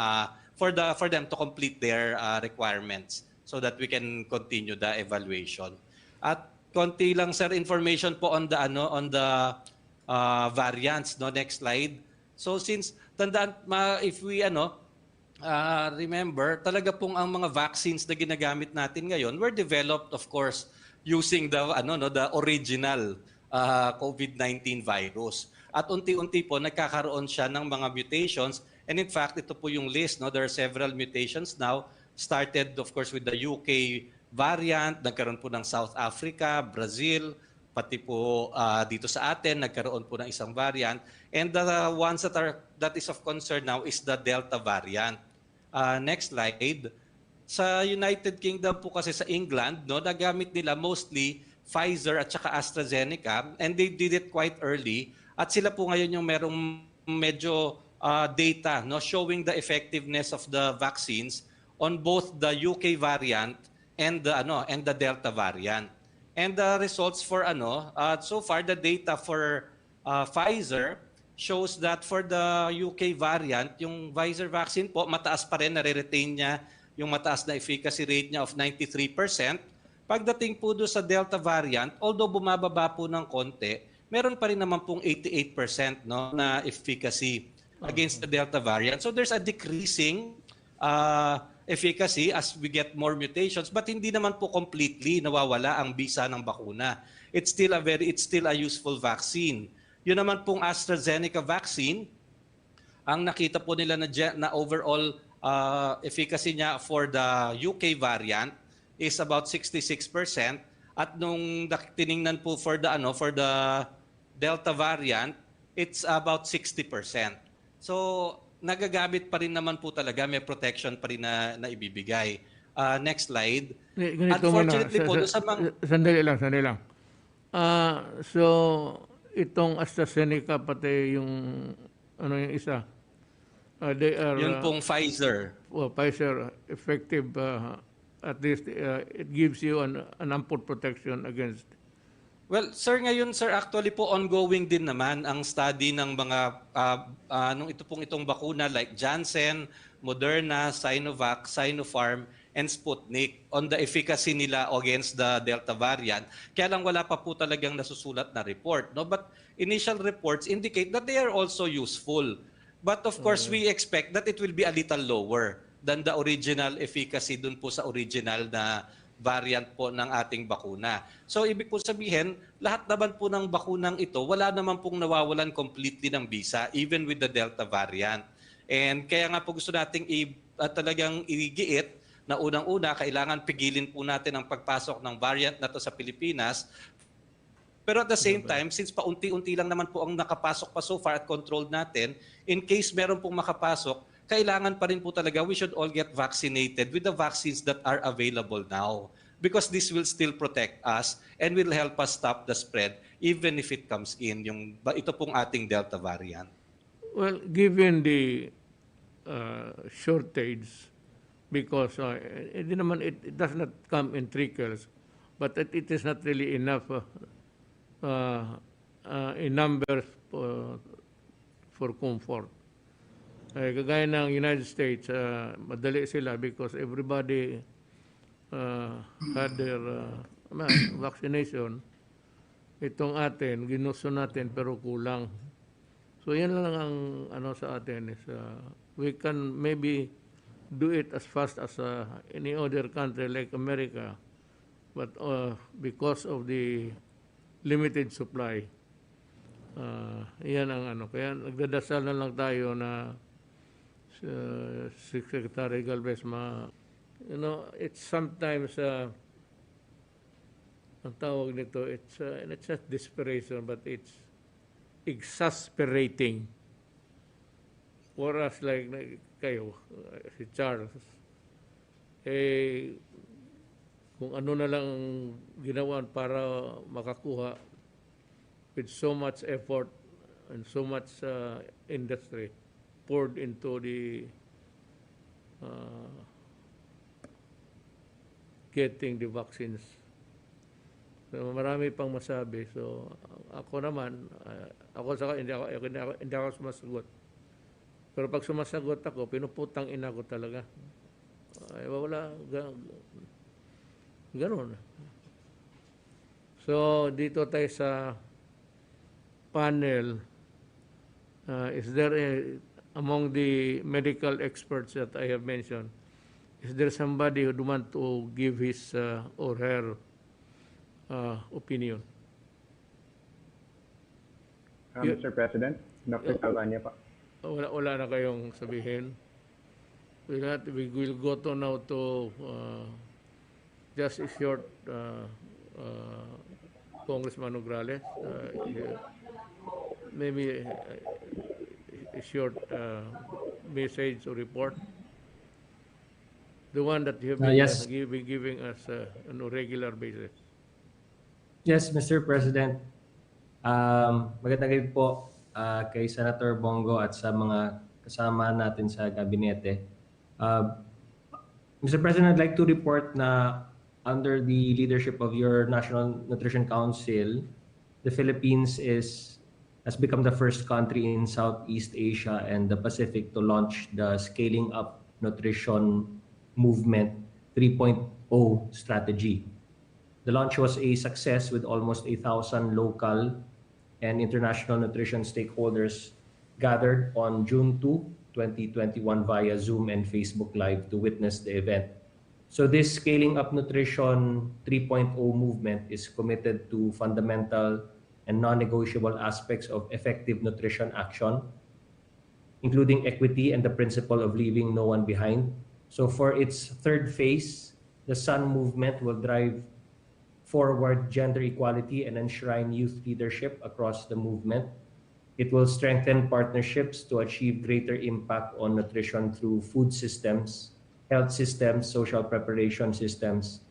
for them to complete their requirements so that we can continue the evaluation. At konti lang, sir, information po on the variants, no, next slide. So since tandaan, if we remember, talaga pong ang mga vaccines na ginagamit natin ngayon were developed, of course, using the original COVID-19 virus. At unti-unti po nagkakaroon siya ng mga mutations, and in fact ito po yung list, no, there are several mutations now. Started of course with the UK variant, nagkaroon po ng South Africa, Brazil, pati po dito sa atin nagkaroon po ng isang variant, and the ones that is of concern now is the Delta variant. Next slide. Sa United Kingdom po kasi sa England, no, nagamit nila mostly Pfizer at saka AstraZeneca, and they did it quite early, at sila po ngayon yung merong medyo data no showing the effectiveness of the vaccines on both the UK variant and the Delta variant. And the results for so far the data for Pfizer shows that for the UK variant, yung Pfizer vaccine po mataas pa rin, nare-retain niya yung mataas na efficacy rate niya of 93%. Pagdating po doon sa Delta variant, although bumababa po ng konti, meron pa rin naman pong 88% no, na efficacy against the Delta variant. So there's a decreasing efficacy as we get more mutations, but hindi naman po completely nawawala ang bisa ng bakuna. It's still a useful vaccine. Yun naman pong AstraZeneca vaccine, ang nakita po nila na overall efficacy niya for the UK variant is about 66%, at nung tiningnan po for the Delta variant, it's about 60%. So nagagamit pa rin naman po talaga, may protection pa rin na ibibigay. Next slide. Unfortunately po, sa mga... Sandali lang. So, itong AstraZeneca pati yung yung isa, they are... Yun pong Pfizer. Well, Pfizer, effective, at least it gives you an ample protection against... Well, sir, ngayon, sir, actually po ongoing din naman ang study ng mga itong bakuna like Janssen, Moderna, Sinovac, Sinopharm, and Sputnik on the efficacy nila against the Delta variant. Kaya lang wala pa po talagang nasusulat na report. No? But initial reports indicate that they are also useful. But of course, we expect that it will be a little lower than the original efficacy dun po sa original na variant po ng ating bakuna. So ibig po sabihin, lahat naman po ng bakunang ito, wala naman pong nawawalan completely ng bisa, even with the Delta variant. And kaya nga po gusto nating talagang igiit na unang-una, kailangan pigilin po natin ang pagpasok ng variant na to sa Pilipinas. Pero at the same time, since paunti-unti lang naman po ang nakapasok pa so far at controlled natin, in case meron pong makapasok, kailangan pa rin po talaga, we should all get vaccinated with the vaccines that are available now. Because this will still protect us and will help us stop the spread even if it comes in, ito pong ating Delta variant. Well, given the shortage, because it does not come in trickles, but it is not really enough in numbers for comfort. Kagaya ng United States, madali sila because everybody had their vaccination. Itong atin, ginusto natin pero kulang. So yan lang ang sa atin is we can maybe do it as fast as any other country like America, but because of the limited supply, yan ang kaya nagdadasal na lang tayo na Secretary Galvez, it's sometimes ang tawag nito, it's not desperation, but it's exasperating for us like kayo, si Charles. Kung ano na lang ginawan para makakuha with so much effort and so much industry poured into the getting the vaccines. So marami pang masabi. So ako naman, hindi ako sumasagot. Pero pag sumasagot ako, pinuputang ina ko talaga. Wala, ganun. So dito tayo sa panel, is there among the medical experts that I have mentioned, is there somebody who would want to give his or her opinion? Mr. President, Dr. Salvania pa. Wala na kayong sabihin. We will go to now to just a short Congressman Nograles, maybe a short message or report, the one that you have been giving us on a regular basis. Yes, Mr. President. Magandang gabi po. kay Senator Bongo at sa mga kasama natin sa gabinete. Mr. President, I'd like to report na under the leadership of your National Nutrition Council, the Philippines has become the first country in Southeast Asia and the Pacific to launch the Scaling Up Nutrition Movement 3.0 strategy. The launch was a success with almost 1,000 local and international nutrition stakeholders gathered on June 2, 2021 via Zoom and Facebook Live to witness the event. So this Scaling Up Nutrition 3.0 movement is committed to fundamental and non-negotiable aspects of effective nutrition action, including equity and the principle of leaving no one behind. So for its third phase, the SUN movement will drive forward gender equality and enshrine youth leadership across the movement. It will strengthen partnerships to achieve greater impact on nutrition through food systems, health systems, social preparation systems,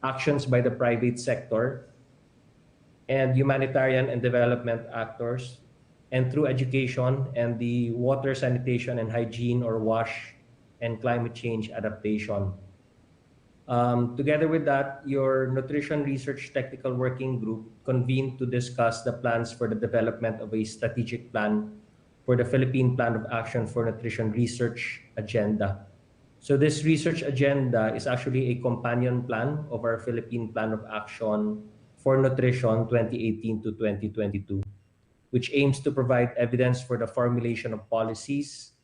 actions by the private sector, and humanitarian and development actors, and through education and the water, sanitation, and hygiene or WASH and climate change adaptation. Together with that, your Nutrition Research Technical Working Group convened to discuss the plans for the development of a strategic plan for the Philippine Plan of Action for Nutrition Research Agenda. So this research agenda is actually a companion plan of our Philippine Plan of Action for Nutrition 2018 to 2022, which aims to provide evidence for the formulation of policies,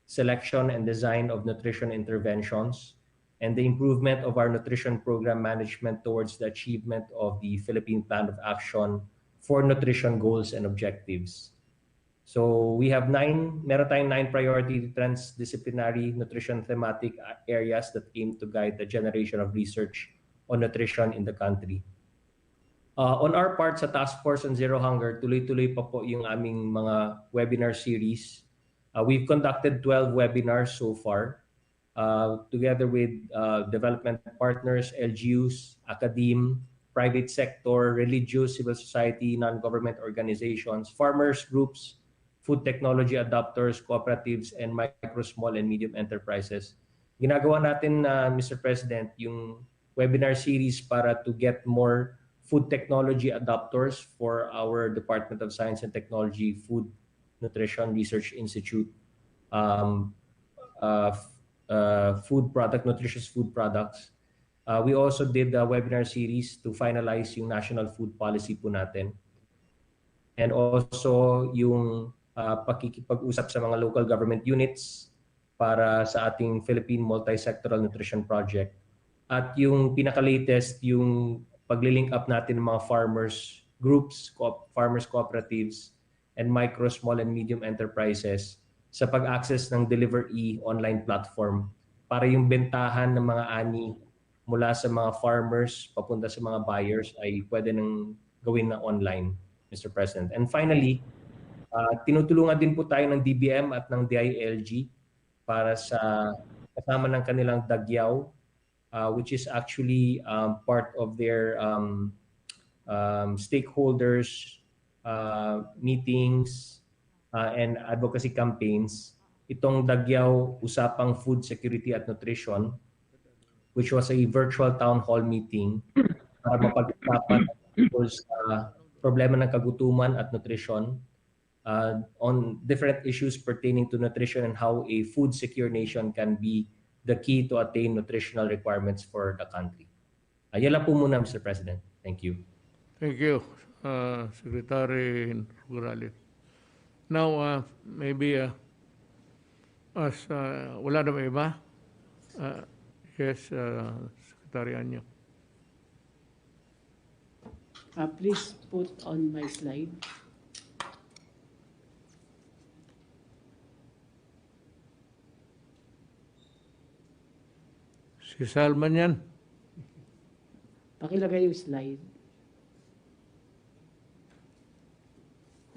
selection and design of nutrition interventions, and the improvement of our nutrition program management towards the achievement of the Philippine Plan of Action for Nutrition goals and objectives. So we have nine priority transdisciplinary nutrition thematic areas that aim to guide the generation of research on nutrition in the country. On our part sa Task Force on Zero Hunger, tuloy-tuloy pa po yung aming mga webinar series. We've conducted 12 webinars so far, together with development partners, LGUs, academe, private sector, religious, civil society, non-government organizations, farmers groups, food technology adopters, cooperatives, and micro, small, and medium enterprises. Ginagawa natin, Mr. President, yung webinar series para to get more food technology adopters for our Department of Science and Technology Food Nutrition Research Institute, nutritious food products. We also did a webinar series to finalize yung national food policy po natin. And also yung pakikipag-usap sa mga local government units para sa ating Philippine Multi-Sectoral Nutrition Project. At yung pinaka-latest, yung pag-link up natin ng mga farmers groups, farmers cooperatives, and micro, small, and medium enterprises sa pag-access ng Deliver-E online platform para yung bentahan ng mga ani mula sa mga farmers papunta sa mga buyers ay pwede nang gawin na online, Mr. President. And finally, tinutulungan din po tayo ng DBM at ng DILG para sa kasama ng kanilang Dagyaw, which is actually part of their stakeholders meetings and advocacy campaigns. Itong Dagyaw Usapang Food Security at Nutrition, which was a virtual town hall meeting para mapag-usapan sa problema ng kagutuman at nutrition, on different issues pertaining to nutrition and how a food secure nation can be the key to attain nutritional requirements for the country. Yan lang po muna, Mr. President. Thank you. Thank you, Secretary Rurales. Now, maybe as wala na ba iba? Yes, Secretary Anyo. Please put on my slide. Si Salman yan. Pakilagay yung slide.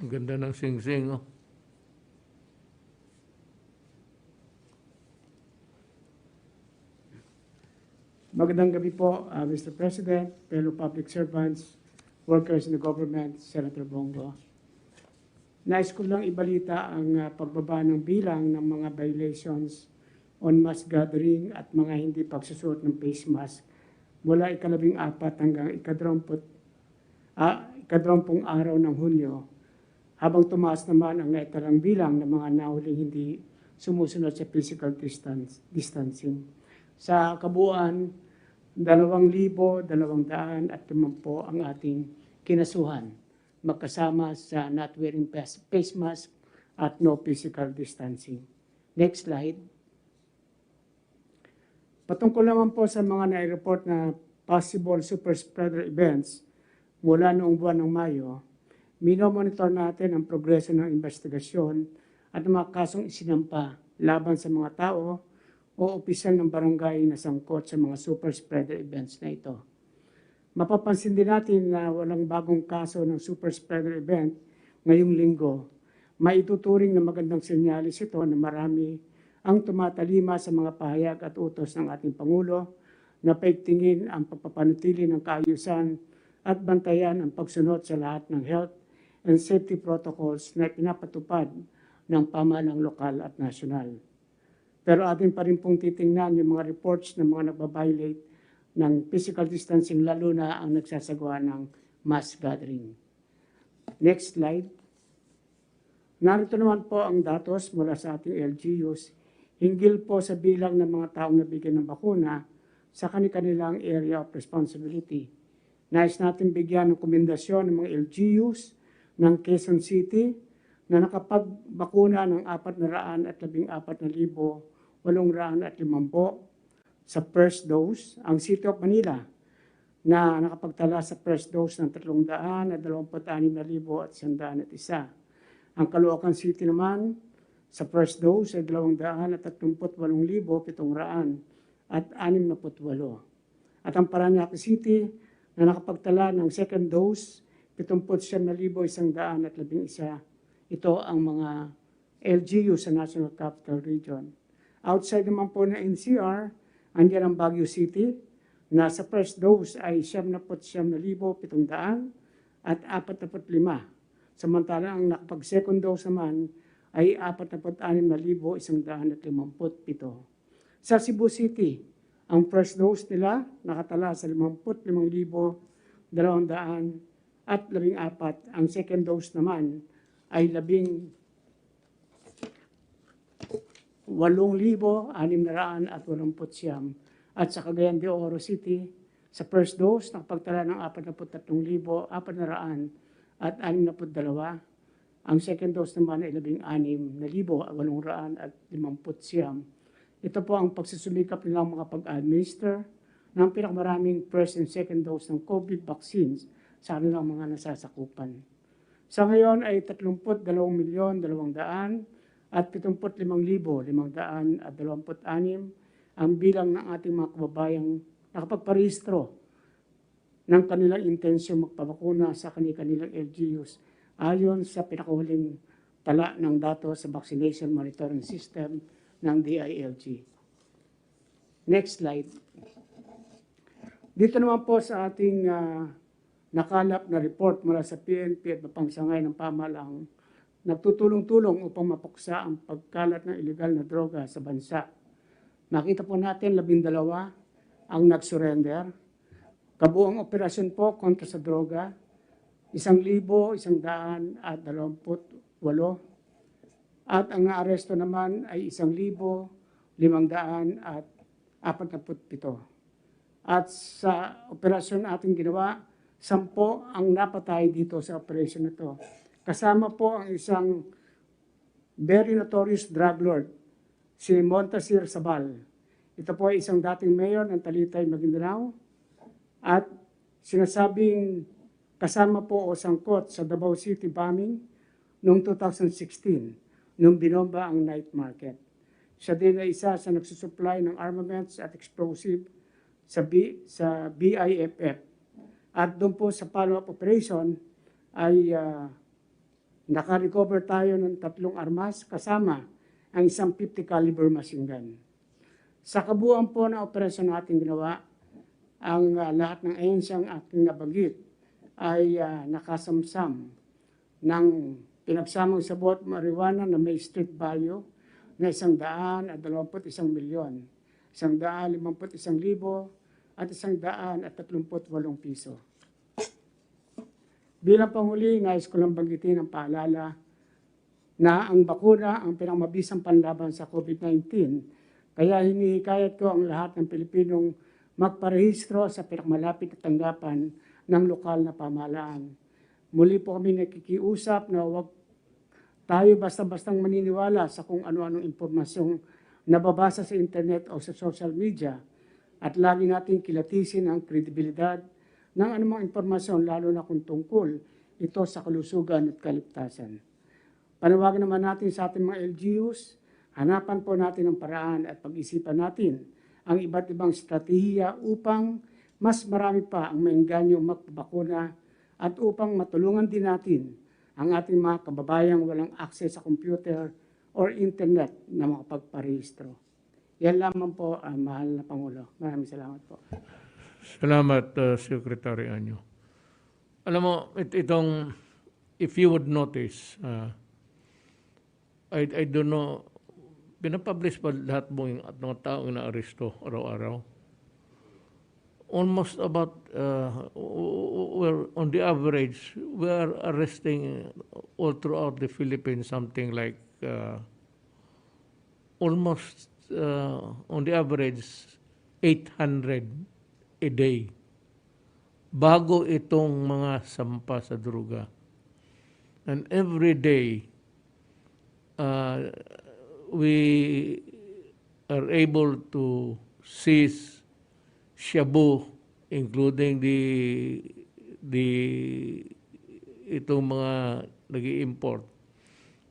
Ang ganda ng sing-sing, oh. Magandang gabi po, Mr. President, fellow public servants, workers in the government, Senator Bongo. Nais ko lang ibalita ang pagbaba ng bilang ng mga violations on mass gathering at mga hindi pagsusuot ng face mask mula 14 hanggang 20 araw ng Hunyo, habang tumaas naman ang naitalang bilang ng mga nahuling hindi sumusunod sa physical distancing. Sa kabuuan, 2,250 ang ating kinasuhan, magkasama sa not wearing face mask at no physical distancing. Next slide. Patungkol naman po sa mga nai-report na possible super spreader events mula noong buwan ng Mayo, minomonitor natin ang progreso ng investigasyon at mga kasong isinampa laban sa mga tao o opisyal ng barangay na sangkot sa mga super spreader events na ito. Mapapansin din natin na walang bagong kaso ng super spreader event ngayong linggo. Maituturing na magandang senyalis ito na marami ang tumatalima sa mga pahayag at utos ng ating Pangulo na paigtingin ang pagpapanatili ng kaayusan at bantayan ang pagsunod sa lahat ng health and safety protocols na pinapatupad ng pamahalang lokal at nasyonal. Pero atin pa rin pong titingnan yung mga reports ng mga nagbabiolate ng physical distancing, lalo na ang nagsasagawa ng mass gathering. Next slide. Narito naman po ang datos mula sa ating LGUs hinggil po sa bilang ng mga taong nabigyan ng bakuna sa kanilang area of responsibility. Nais natin bigyan ng komendasyon ng mga LGUs ng Quezon City na nakapagbakuna ng 414,850 sa first dose, ang City of Manila na nakapagtala sa first dose ng 326,101. Ang Caloocan City naman sa first dose ay 238,768. At ang Parañaque City na nakapagtala ng second dose 79,111. Ito ang mga LGU sa National Capital Region. Outside naman po na NCR, andiyan ang Baguio City na sa first dose ay 79,700 Samantalang ang nakapag-second dose naman ay 46,157. Sa Cebu City, ang first dose nila nakatala sa 55,214. Ang second dose naman ay 18,689. At sa Cagayan de Oro City, sa first dose, nakapagtala ng 43,462. Ang second dose naman ay 16,850. Ito po ang pagsusumikap nilang mga pag-administer ng pinakamaraming first and second dose ng COVID vaccines sa kanilang mga nasasakupan. Sa ngayon ay 32,275,526 ang bilang ng ating mga kababayang nakapagparehistro ng kanilang intensyon magpabakuna sa kanilang LGUs ayon sa pinakahuling tala ng datos sa Vaccination Monitoring System ng DILG. Next slide. Dito naman po sa ating nakalap na report mula sa PNP at mapangsangay ng pamahalaan, nagtutulong-tulong upang mapuksa ang pagkalat ng illegal na droga sa bansa. Nakita po natin 12 ang nag-surrender. Kabuang operasyon po kontra sa droga, 1,128. At ang naaresto naman ay 1,547. At sa operasyon ating ginawa, 10 ang napatay dito sa operasyon ito. Kasama po ang isang very notorious drug lord, si Montasir Sabal. Ito po ay isang dating mayor ng Talitay, Maguindanao at sinasabing kasama po o sangkot sa Davao City bombing noong 2016 nung binomba ang night market. Siya din ay isa sa nagsusupply ng armaments at explosive sa BIFF. At doon po sa follow-up operation ay naka-recover tayo ng 3 armas kasama ang isang 50 caliber machine gun. Sa kabuuan po na operasyon natin ginawa, ang lahat ng ahensyang aking nabanggit ay nakasamsam ng pinagsamang sabot marijuana na may street value na 121,000,000, 151,000 at 138 piso. Bilang panghuli, nais ko lang banggitin ang paalala na ang bakuna ang pinamabisang panlaban sa COVID-19. Kaya hinihikayat ko ang lahat ng Pilipinong magparehistro sa pinakamalapit na tanggapan ng lokal na pamahalaan. Muli po kami nakikiusap na huwag tayo basta-bastang maniniwala sa kung ano-anong impormasyong nababasa sa internet o sa social media at lagi natin kilatisin ang kredibilidad ng anumang impormasyon lalo na kung tungkol ito sa kalusugan at kaligtasan. Panawagan naman natin sa ating mga LGUs, hanapan po natin ang paraan at pag-isipan natin ang iba't ibang estratehiya upang mas marami pa ang maengganyo magpabakuna at upang matulungan din natin ang ating mga kababayang walang access sa computer or internet na makapagparehistro. Yan lamang po, mahal na Pangulo. Maraming salamat po. Salamat, Secretary Anyo. Alam mo, itong, if you would notice, I don't know, pinapublish pa lahat mo yung mga taong inaaresto araw-araw? Almost about, we're, on the average, we are arresting all throughout the Philippines something like almost, on the average, 800 a day. Bago itong mga sampa sa droga. And every day, we are able to seize shabu, including itong mga nag-i-import,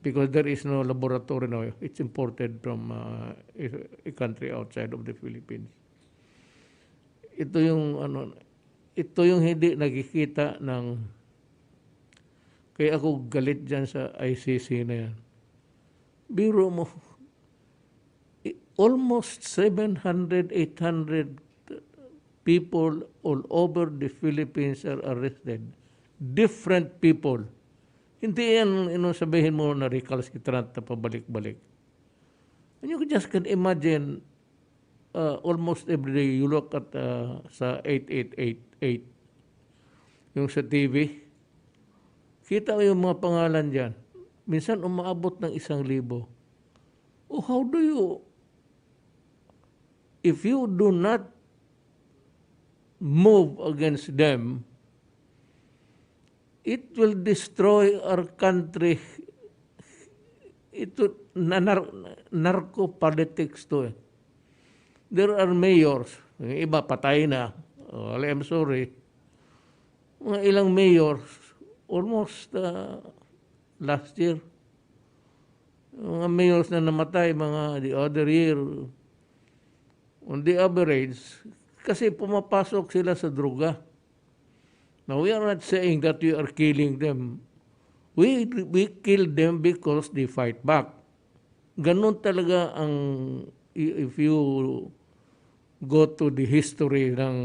because there is no laboratory now. It's imported from a country outside of the Philippines. Ito yung hindi nakikita ng, kaya ako galit dyan sa ICC na yan. Biro mo, almost 700, 800 people all over the Philippines are arrested. Different people. Hindi yan sabihin mo na recalcitrant na pabalik-balik. And you just can imagine, almost every day you look at sa 8888, yung sa TV, kita mo yung mga pangalan dyan. Minsan umaabot ng 1,000. Oh, how do you, if you do not move against them, it will destroy our country. Ito, narco-politics to eh. There are mayors, yung iba patay na, I'm sorry, mga ilang mayors, almost last year, mga mayors na namatay, mga the other year, on the average, kasi pumapasok sila sa droga. Now, we are not saying that we are killing them. We kill them because they fight back. Ganun talaga ang, if you go to the history ng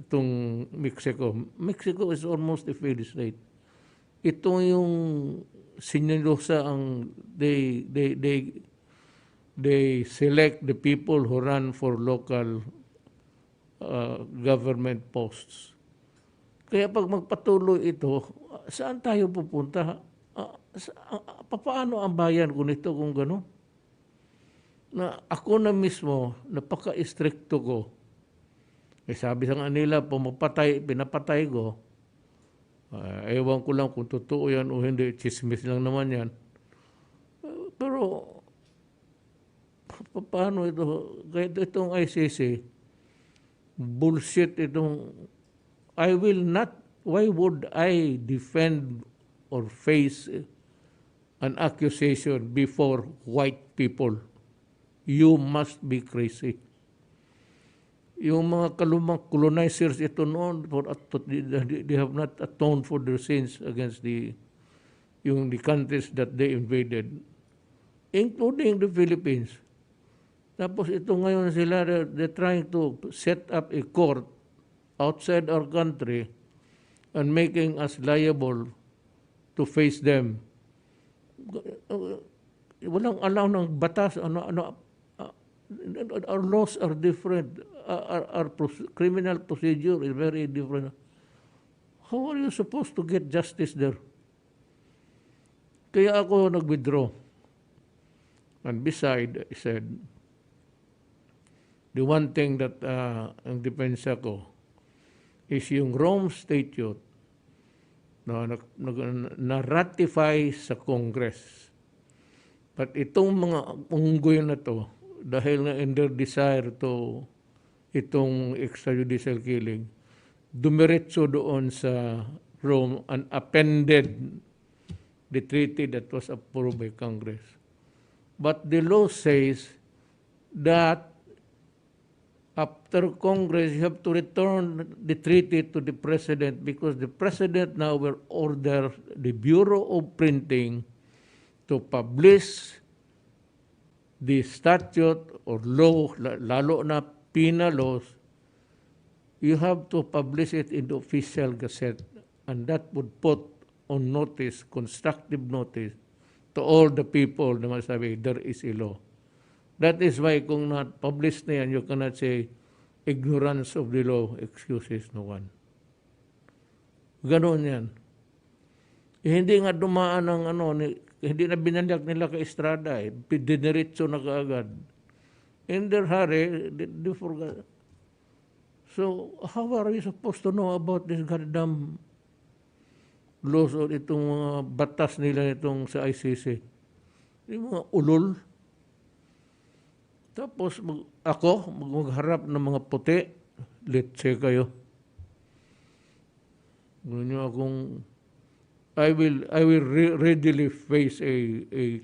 itong Mexico. Mexico is almost a failed state. Ito yung sinalosa ang, they select the people who run for local government posts. Kaya pag magpatuloy ito, saan tayo pupunta? Paano ang bayan kung ito kung gano'n? Na ako na mismo, napaka-stricto ko. Eh sabi sa kanila, pinapatay ko. Ewan ko lang kung totoo yan o hindi, chismis lang naman yan. Pero, paano ito? Kahit itong ICC, bullshit itong, I will not, why would I defend or face an accusation before white people? You must be crazy. Yung mga kalumang colonizers ito noon, they have not atoned for their sins against the countries that they invaded, including the Philippines. Tapos ito ngayon sila, they're trying to set up a court outside our country and making us liable to face them. Walang alaw ng batas. Our laws are different. Criminal procedure is very different. How are you supposed to get justice there? Kaya ako nag-withdraw. And beside, I said, the one thing that ang depensa ko is yung Rome Statute na ratify sa Congress. But itong mga unggoy na to, dahil na in their desire to itong extrajudicial killing, dumiretso doon sa Rome and appended the treaty that was approved by Congress. But the law says that after Congress, you have to return the treaty to the President because the President now will order the Bureau of Printing to publish the statute or law, lalo na penal laws. You have to publish it in the official gazette, and that would put on notice, constructive notice, to all the people na masabi, there is a law. That is why kung not-publish na yan, you cannot say, ignorance of the law excuses no one. Ganon yan. Hindi nga dumaan ng hindi na binanyak nila kay Estrada Diniritso na kaagad. In their hurry, they forgot. So, how are you supposed to know about this goddamn laws o itong mga batas nila itong sa ICC? Yung mga ulol. Tapos ako, magharap ng mga puti, let's say kayo. Ganun nyo akong, I will readily face a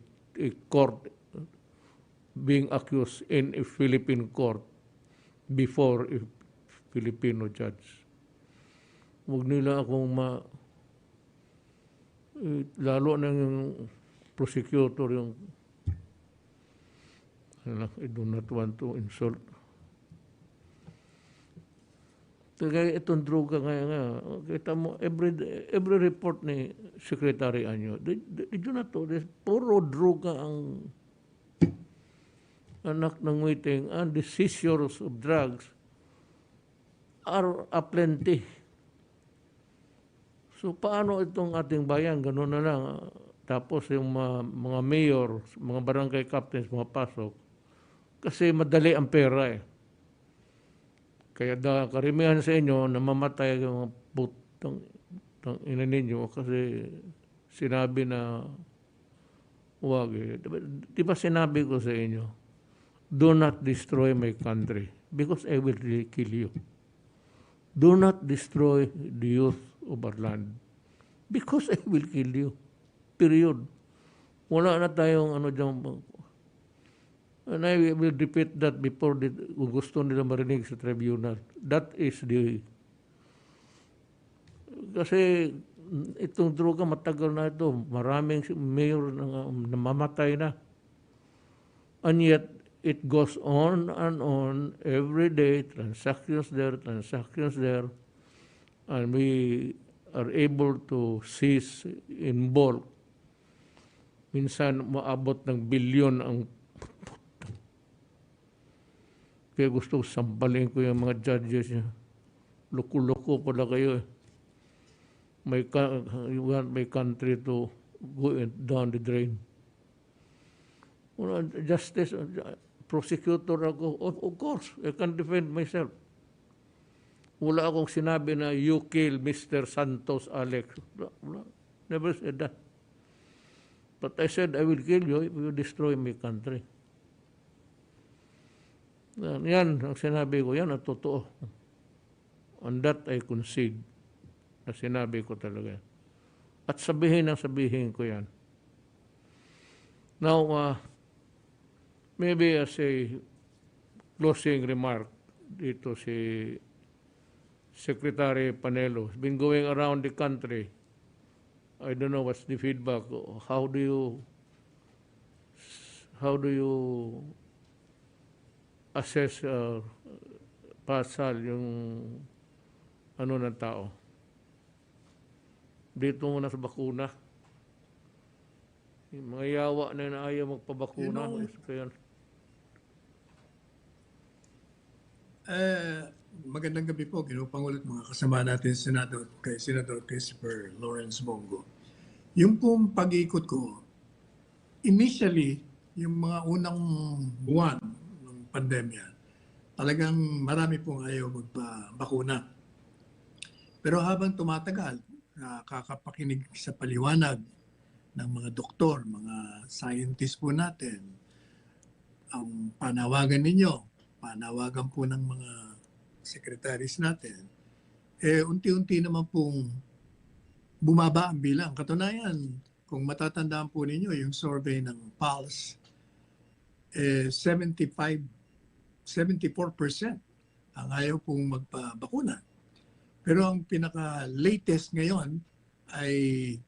court being accused in a Philippine court before a Filipino judge. Huwag nila akong lalo na yung prosecutor, yung I do not want to insult. Kaya itong droga nga, kita mo, every report ni Secretary Anyo, did you not notice, puro droga ang anak ng waiting, and the seizures of drugs are aplenty. So paano itong ating bayan, gano'n na lang, tapos yung mga mayor, mga barangay captains, mga pasok, kasi madali ang pera Kaya karamihan sa inyo, namamatay yung mga putang ina ninyo kasi sinabi na huwag Di ba sinabi ko sa inyo, do not destroy my country because I will really kill you. Do not destroy the youth of our land because I will kill you. Period. Wala na tayong dyan. And I will repeat that before kung gusto nila marinig sa tribunal. That is kasi itong droga matagal na ito. Maraming mayor na namamatay na. And yet, it goes on and on every day, transactions there, and we are able to seize in bulk. Minsan, maabot ng bilyon ang kaya gusto sampalin ko yung mga judges niya. Loko-loko pala kayo You want my country to go down the drain. Justice, prosecutor ako. Of course, I can defend myself. Wala akong sinabi na you kill Mr. Santos Alex. Never said that. But I said I will kill you if you destroy my country. Yan ang sinabi ko, yan ang totoo. On that I concede na sinabi ko talaga. At sabihin ko yan. Now, maybe as a closing remark dito si Secretary Panelo has been going around the country. I don't know what's the feedback. How do you assess pasal yung ng tao? Dito muna sa bakuna. Yung mga yawa na ayaw magpabakuna. You know, Isa pa yan. magandang gabi po, Ginoong Pangulo at mga kasama natin sa Senado, kay Senador Christopher Lawrence Bongo. Yung pong pag-ikot ko, initially, yung mga unang buwan ng pandemya, talagang marami pong ayaw magpabakuna. Pero habang tumatagal, nakakapakinig sa paliwanag ng mga doktor, mga scientists po natin, ang panawagan ninyo, panawagan po ng mga secretaries natin, unti-unti naman pong bumaba ang bilang. Katunayan, kung matatandaan po ninyo, yung survey ng Pulse, 74% ang ayaw pong magpabakuna. Pero ang pinaka-latest ngayon ay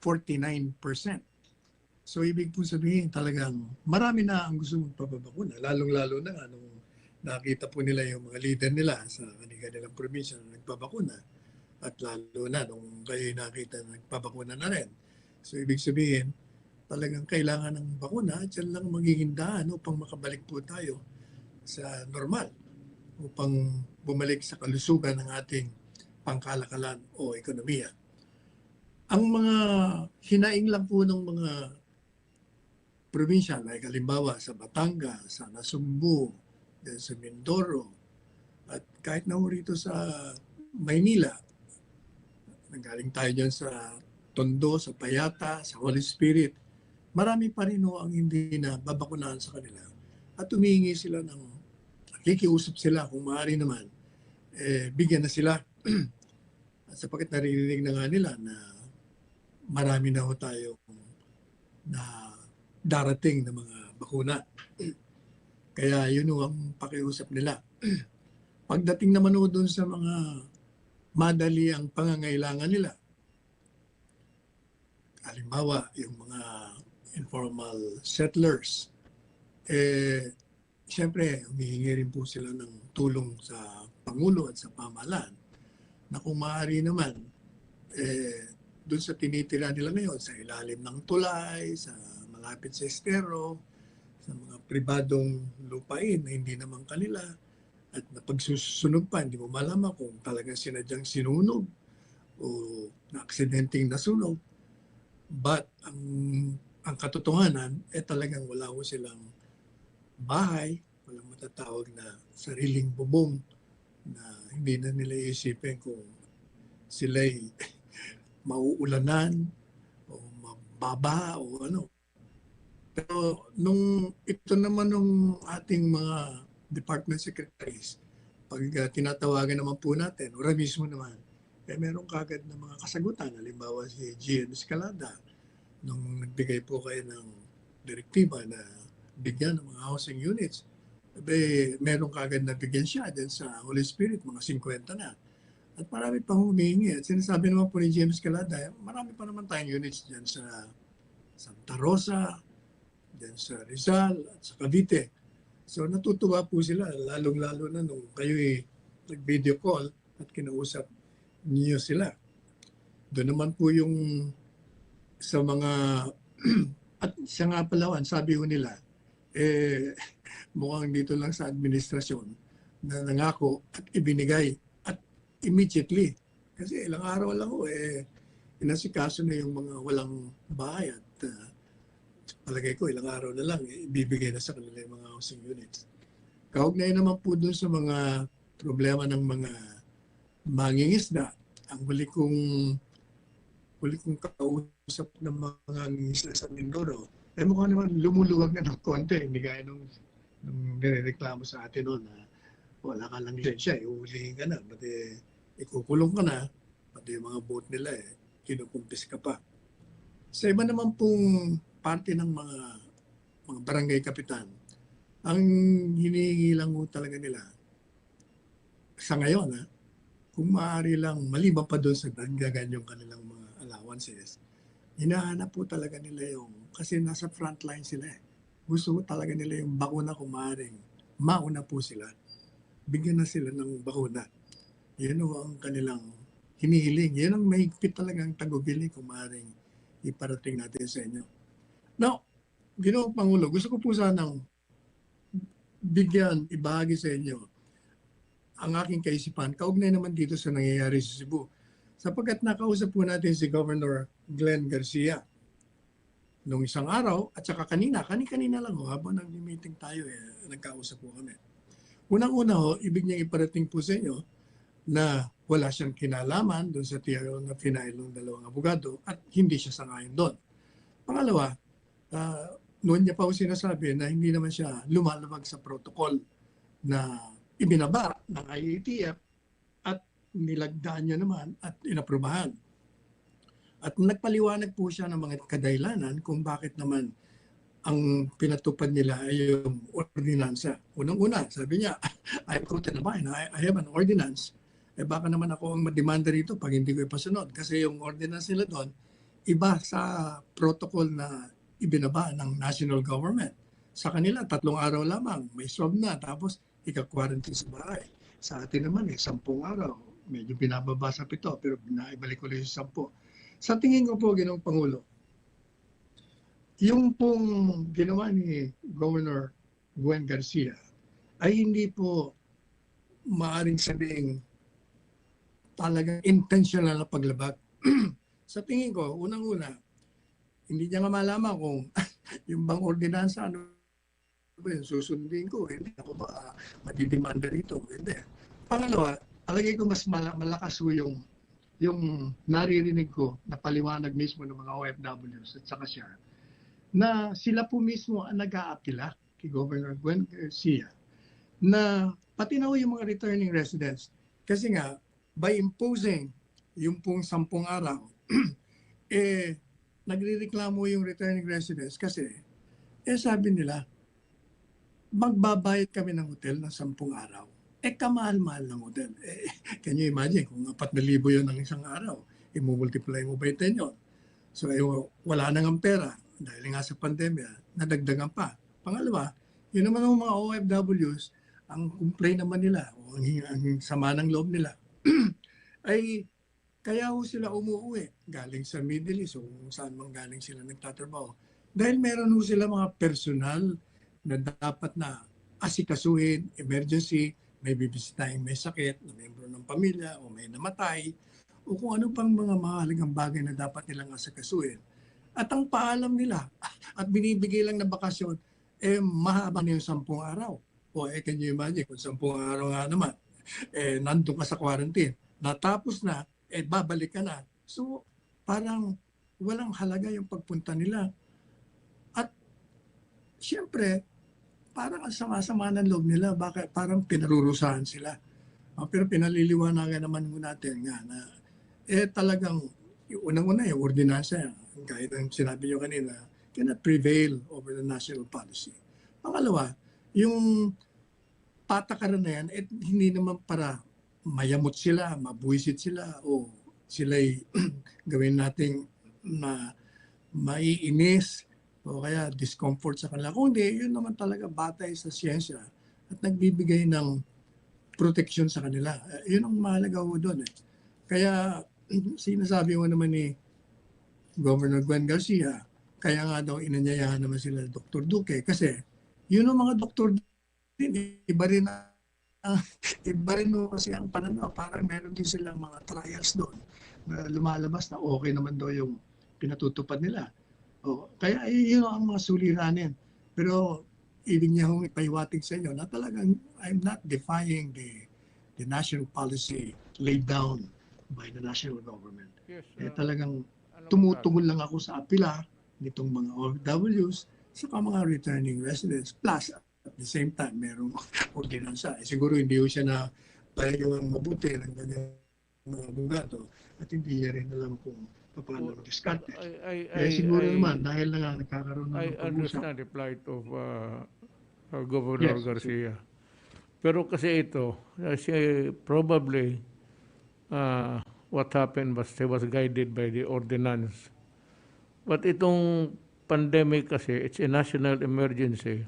49%. So ibig po sabihin talagang marami na ang gusto magpapabakuna. Lalong-lalo na nung nakita po nila yung mga leader nila sa kanilang probinsya na nagpabakuna. At lalo na nung kayo nakita na nagpabakuna na rin. So ibig sabihin, talagang kailangan ng bakuna at yan lang magiging daan upang makabalik po tayo sa normal. Upang bumalik sa kalusugan ng ating pangkalakalan o ekonomiya. Ang mga hinaing lang po ng mga probinsya, like halimbawa sa Batangas, sa Nasugbu, sa Mindoro, at kahit na rito sa Maynila, nanggaling tayo dyan sa Tondo, sa Payata, sa Holy Spirit, marami pa rin ang hindi na babakunahan sa kanila. At humingi sila ng, nakikiusap sila kung maaari naman, bigyan na sila. At sapagkat naririnig na nga nila na marami na tayo na darating na mga bakuna. Kaya yun ang pakiusap nila. Pagdating naman doon sa mga madali ang pangangailangan nila, halimbawa yung mga informal settlers, siyempre humihingi rin po sila ng tulong sa Pangulo at sa pamahalaan na kung maaari naman, doon sa tinitira nila ngayon, sa ilalim ng tulay, sa malapit sa estero, sa mga pribadong lupain na hindi naman kanila, at napagsusunog pa, hindi mo malaman kung talagang sinadyang sinunog o na-aksidenteng nasunog. But ang katotohanan, talagang wala ko silang bahay, walang matatawag na sariling bubong na hindi na nila iisipin kung sila'y mauulanan o mababa o ano. Pero ito naman nung ating mga department secretaries, pag tinatawagan naman po natin, ora mismo naman, meron kagad na mga kasagutan. Halimbawa si Gian Escalada, nung nagbigay po kayo ng direktiba na bigyan ng mga housing units, meron kagad na bigyan siya din sa Holy Spirit, mga 50 na. At marami pang humihingi. At sinasabi naman po ni James Calada, marami pa naman tayong units dyan sa Santa Rosa, dyan sa Rizal, at sa Cavite. So natutuwa po sila, lalong-lalo na nung kayo nag-video call at kinausap niyo sila. Doon naman po yung sa mga, at siya nga palawan, sabi ko nila, mukhang dito lang sa administrasyon na nangako at ibinigay at immediately. Kasi ilang araw lang ko, inasikaso na yung mga walang bahay at palagay ko ilang araw na lang, ibibigay na sa kanila yung mga housing units. Kaugnay naman po dun sa mga problema ng mga mangingisda, ang huli kong kausap ng mga mangingisda sa Mindoro, mukhang naman lumuluwag na ng konti, hindi kaya nung nireklamo sa atin noon na wala ka lang lisensya, iuhulihin ka na, pati ikukulong ka na, pati yung mga boat nila kinukumpis ka pa. Sa iba naman pong parte ng mga barangay kapitan, ang hinihingi lang talaga nila sa ngayon, kung maaari lang maliban pa doon sa dagdagan yung kanilang mga allowances, hinahanap po talaga nila yung, kasi nasa frontline sila Gusto talaga nila yung bakuna kung maaaring mauna po sila. Bigyan na sila ng bakuna. Yan ang kanilang hinihiling. Yan ang mahigpit talagang tagubilin kung maaaring iparating natin sa inyo. Now, Ginoong Pangulo, gusto ko po sanang ibahagi sa inyo ang aking kaisipan, kaugnay naman dito sa nangyayari sa Cebu. Sapagkat nakausap po natin si Governor Glenn Garcia nung isang araw at saka kanina lang habang nag-meeting tayo, nagkausap po kami. Unang-una ibig niyang iparating po sa inyo na wala siyang kinalaman doon sa tiyaro na final ng dalawang abogado at hindi siya sangayon doon. Pangalawa, noon niya pa po sinasabi na hindi naman siya lumalabag sa protocol na ibinaba ng IATF at nilagdaan niya naman at inaprubahan. At nagpaliwanag po siya ng mga kadahilanan kung bakit naman ang pinatupad nila ay yung ordinansa. Unang-una, sabi niya, I quoted na ba, I have an ordinance. Baka naman ako ang mademanda rito pag hindi ko ipasunod. Kasi yung ordinance nila doon, iba sa protocol na ibinaba ng national government. Sa kanila, 3 araw lamang, may swab na, tapos ika-quarantine sa bahay. Sa atin naman, 10 araw. Medyo binababa sa 7, pero naibalik ko lang sa 10. Sa tingin ko po, Ginoong Pangulo, yung pong ginawa ni Governor Gwen Garcia ay hindi po maaring sabing talagang intentional na paglabag. Sa tingin ko, unang-una, hindi niya nga malaman kung yung bang ordinansa, ano ba yun, susundin ko, hindi ako ba madidemanda rito, hindi. Pangalawa, alagay ko mas malakas ko yung naririnig ko na paliwanag mismo ng mga OFWs at saka siya, na sila po mismo ang nag-aapila kay Governor Gwen Garcia na pati na yung mga returning residents. Kasi nga, by imposing yung pong 10 araw, nagrereklamo yung returning residents kasi, sabi nila, magbabayad kami ng hotel ng 10 araw. Kamahal-mahal ng hotel. Can you imagine kung 4,000 yun ng isang araw, i-multiply mo by 10 yun. So, wala nang ang pera dahil nga sa pandemya, nadagdagan pa. Pangalawa, yun naman ang mga OFWs, ang complain naman nila, o ang sama ng loob nila, ay kaya ho sila umuwi galing sa Middle East o kung saan mang galing sila nagtatrabaho. Dahil meron ho sila mga personal na dapat na asikasuhin, emergency, may bibisitahin, may sakit, na membro ng pamilya o may namatay, o kung ano pang mga mahalagang bagay na dapat nilang asikasuhin. At ang paalam nila at binibigay lang na bakasyon, mahaba na yung 10 araw. O can you imagine kung 10 araw nga naman, nandun ka sa quarantine, natapos na, babalik ka na. So, parang walang halaga yung pagpunta nila. At, siyempre, parang ang sama-sama ng loob nila, bakit parang pinarurusahan sila. Pero pinaliliwanagan naman natin nga na, talagang, unang-una yung ordinansa, gaya ng sinabi nyo kanina, cannot prevail over the national policy. Pangalawa, yung patakaran na yan, hindi naman para mayamot sila, mabuisit sila, o sila'y gawin nating maiinis o kaya discomfort sa kanila. Kung hindi, yun naman talaga batay sa siyensya at nagbibigay ng protection sa kanila. Yun ang mahalaga ho doon. Kaya sinasabi mo naman ni Governor Gwen Garcia, kaya nga daw inanyayahan naman sila Dr. Duque kasi yun ang mga doktor din, iba rin kasi ang pananaw, parang meron din silang mga trials doon na lumalabas na okay naman daw yung pinatutupad nila. Kaya yun ang mga suliranin. Pero ibig niya hong ipaiwatig sa inyo na talagang I'm not defying the national policy laid down by the national government. Yes, Talagang tumutugol lang ako sa apila nitong mga OFWs sa mga returning residents. Plus, at the same time, merong ordinansa. Siguro hindi siya na pareho ang mabuti ng kanyang mga abogado at hindi niya rin alam kung paano diskarte. Siguro naman, dahil na nagkakaroon ng I understand the plight of Governor Garcia. Pero kasi ito, probably what happened was he was guided by the ordinance. But itong pandemic kasi, it's a national emergency.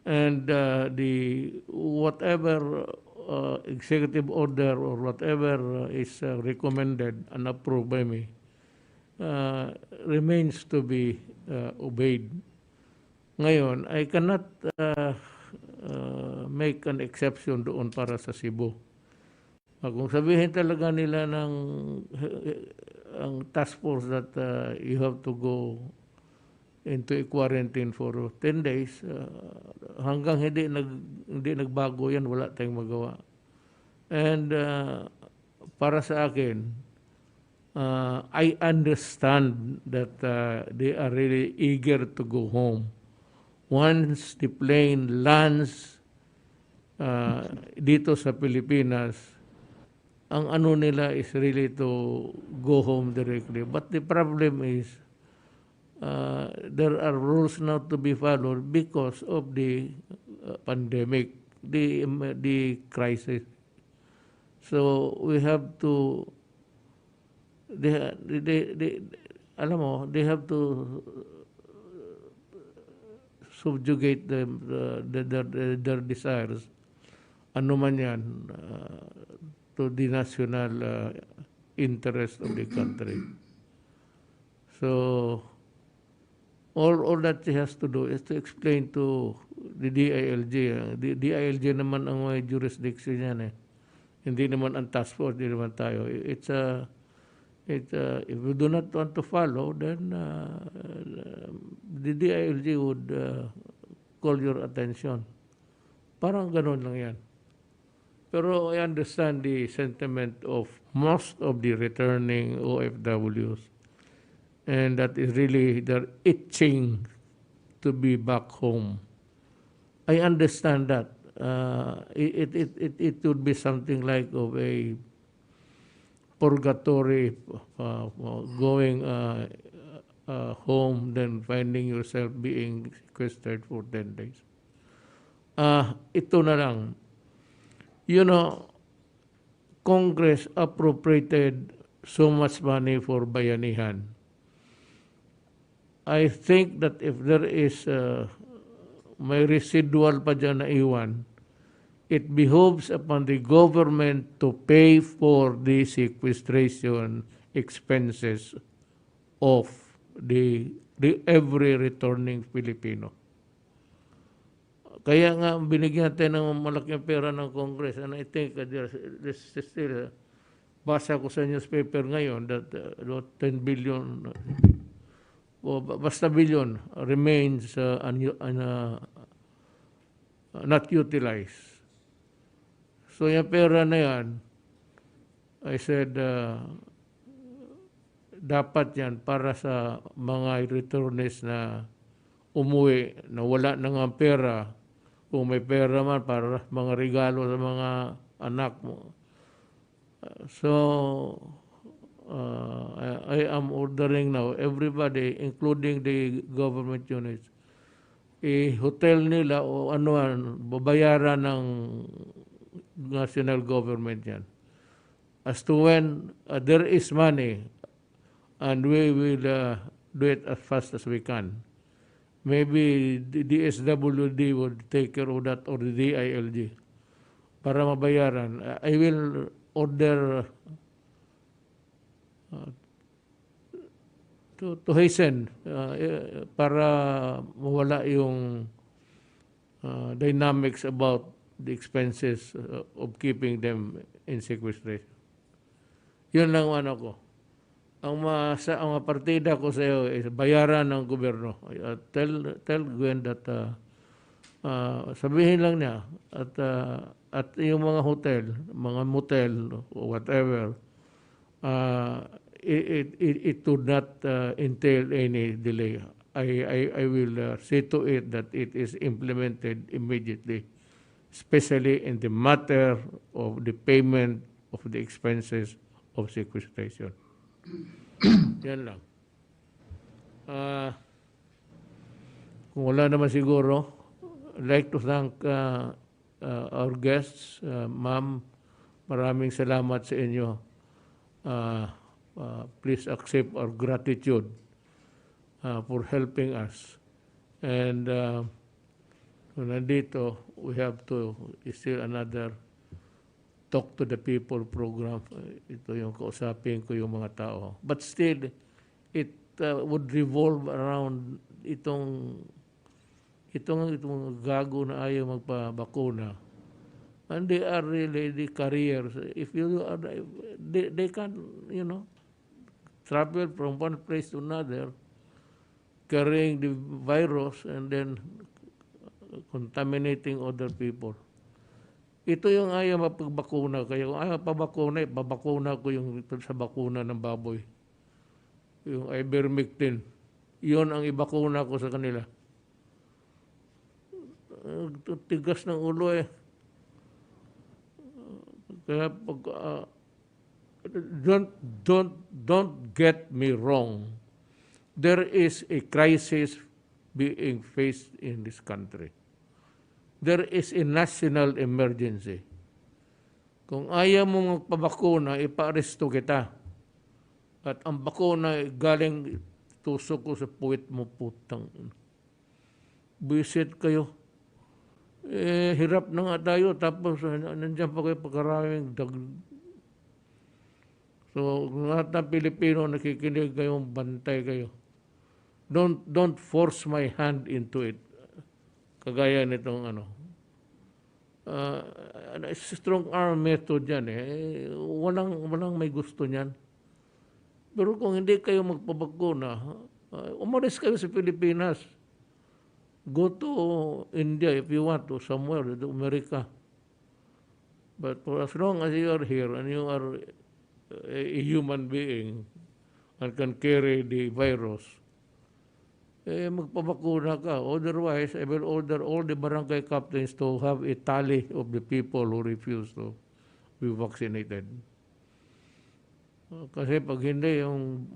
And the whatever executive order or whatever is recommended and approved by me remains to be obeyed. Ngayon, I cannot make an exception doon para sa Cebu. Kung sabihin talaga nila ng ang task force that you have to go into a quarantine for 10 days, hanggang hindi nagbago yan, wala tayong magawa. And para sa akin, I understand that they are really eager to go home. Once the plane lands dito sa Pilipinas, ang ano nila is really to go home directly. But the problem is, there are rules now to be followed because of the pandemic, the crisis. So we have to, alam mo, they have to subjugate their desires, ano man yan, to the national interest of the country. So all that he has to do is to explain to the DILG. The DILG naman ang may jurisdiction yan eh. Hindi naman ang task force, hindi naman tayo. If we do not want to follow, then the DILG would call your attention. Parang ganun lang yan. Pero I understand the sentiment of most of the returning OFWs. And that is really, they're itching to be back home. I understand that. It would be something like of a purgatory, going home, then finding yourself being sequestered for 10 days. Ito na lang. You know, Congress appropriated so much money for bayanihan. I think that if there is may residual pa dyan na iwan, it behoves upon the government to pay for the sequestration expenses of the every returning Filipino. Kaya nga binigyan natin ng malaking pera ng Congress, and I think there's still, basa ko sa newspaper ngayon that 10 billion basta billion remains not utilized. So yung pera na yan, I said, dapat yan para sa mga returnees na umuwi, na wala na nga pera. Kung may pera man, para mga regalo sa mga anak mo. So, I am ordering now everybody, including the government units, hotel nila o anuan, babayaran ng national government yan. As to when there is money, and we will do it as fast as we can. Maybe the DSWD would take care of that, or the DILG, para mabayaran. I will order to hasten para mawala yung dynamics about the expenses of keeping them in sequestration. Yun lang ano ko. Ang partida ko sa iyo is bayaran ng gobyerno. Tell Gwen that sabihin lang niya at yung mga hotel, mga motel, or whatever, it would not entail any delay. I will see to it that it is implemented immediately, especially in the matter of the payment of the expenses of sequestration. Yan lang. Kung wala naman siguro, I'd like to thank our guests. Ma'am, maraming salamat sa inyo. Please accept our gratitude for helping us. And nandito, we have to still another Talk to the People program. Ito yung kausapin ko yung mga tao. But still, it would revolve around itong gago na ayaw magpabakuna. And they are really the carriers. If you are, they can, travel from one place to another, carrying the virus and then contaminating other people. Ito yung ayaw mapagbakuna. Kaya kung ayaw pabakuna, babakuna ko yung sa bakuna ng baboy. Yung ivermectin. Yun ang ibakuna ko sa kanila. Tigas ng ulo eh. Kaya pag, don't get me wrong. There is a crisis being faced in this country. There is a national emergency. Kung ayaw mo magpabakuna, ipa-aresto kita. At ang bakuna galing tusok ko sa puwit mo, putang. Visit kayo. Hirap na nga tayo, tapos nandiyan pa kayo pagkaraming So, lahat ng Pilipino nakikinig kayong bantay kayo. Don't force my hand into it. Kagaya nitong strong arm method yan eh. Walang may gusto niyan. Pero kung hindi kayo magpabakuna, umalis kayo sa Pilipinas. Go to India if you want, to somewhere, to America. But for as long as you are here and you are a human being and can carry the virus, magpabakuna ka. Otherwise, I will order all the barangay captains to have a tally of the people who refuse to be vaccinated. Kasi pag hindi, yung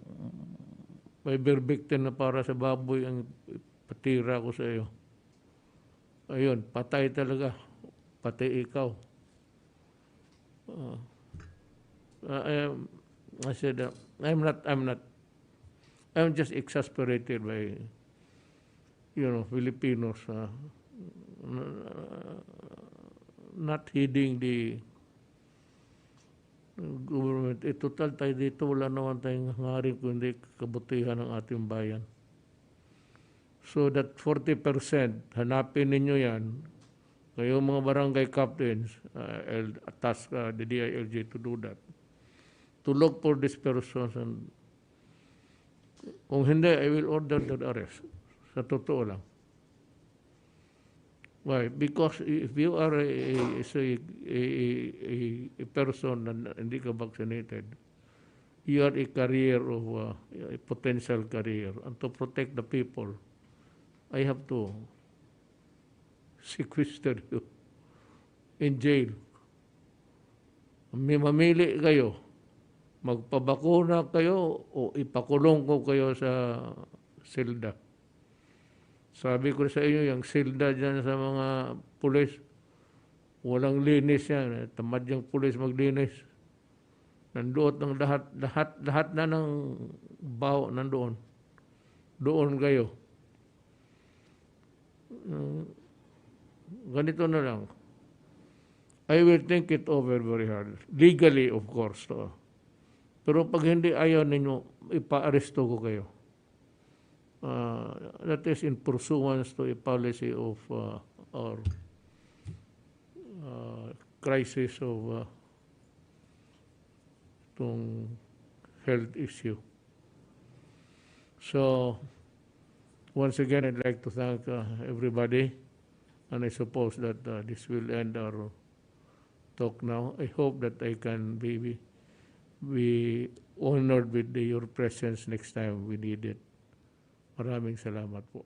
ivermectin na para sa baboy ang patira ko sa iyo, ayun, patay talaga. Pati ikaw. I said, I'm just exasperated by Filipinos not heeding the government. Total tayo dito, wala naman tayong hangarin kundi kabutihan ng ating bayan. So that 40%, hanapin ninyo yan, kayo mga barangay captains, I'll task the DILG to do that, to look for these persons, and kung hindi, I will order the arrest. Sa totoo lang. Why? Because if you are a person na hindi ka vaccinated, you are a carrier of a potential carrier. And to protect the people, I have to sequester you in jail. May mamili kayo. Magpabakuna kayo o ipakulong ko kayo sa silda. Sabi ko sa inyo, yung silda dyan sa mga pulis, walang linis yan. Tamad yung pulis maglinis. Nandoon ng lahat na ng baho nandoon. Doon kayo. Ganito na lang. I will think it over very hard. Legally, of course. Pero pag hindi ayaw ninyo, ipa-aresto ko kayo. That is in pursuance to a policy of our crisis of itong health issue. So, once again, I'd like to thank everybody, and I suppose that this will end our talk now. I hope that I can be honored with your presence next time we need it. Maraming salamat po.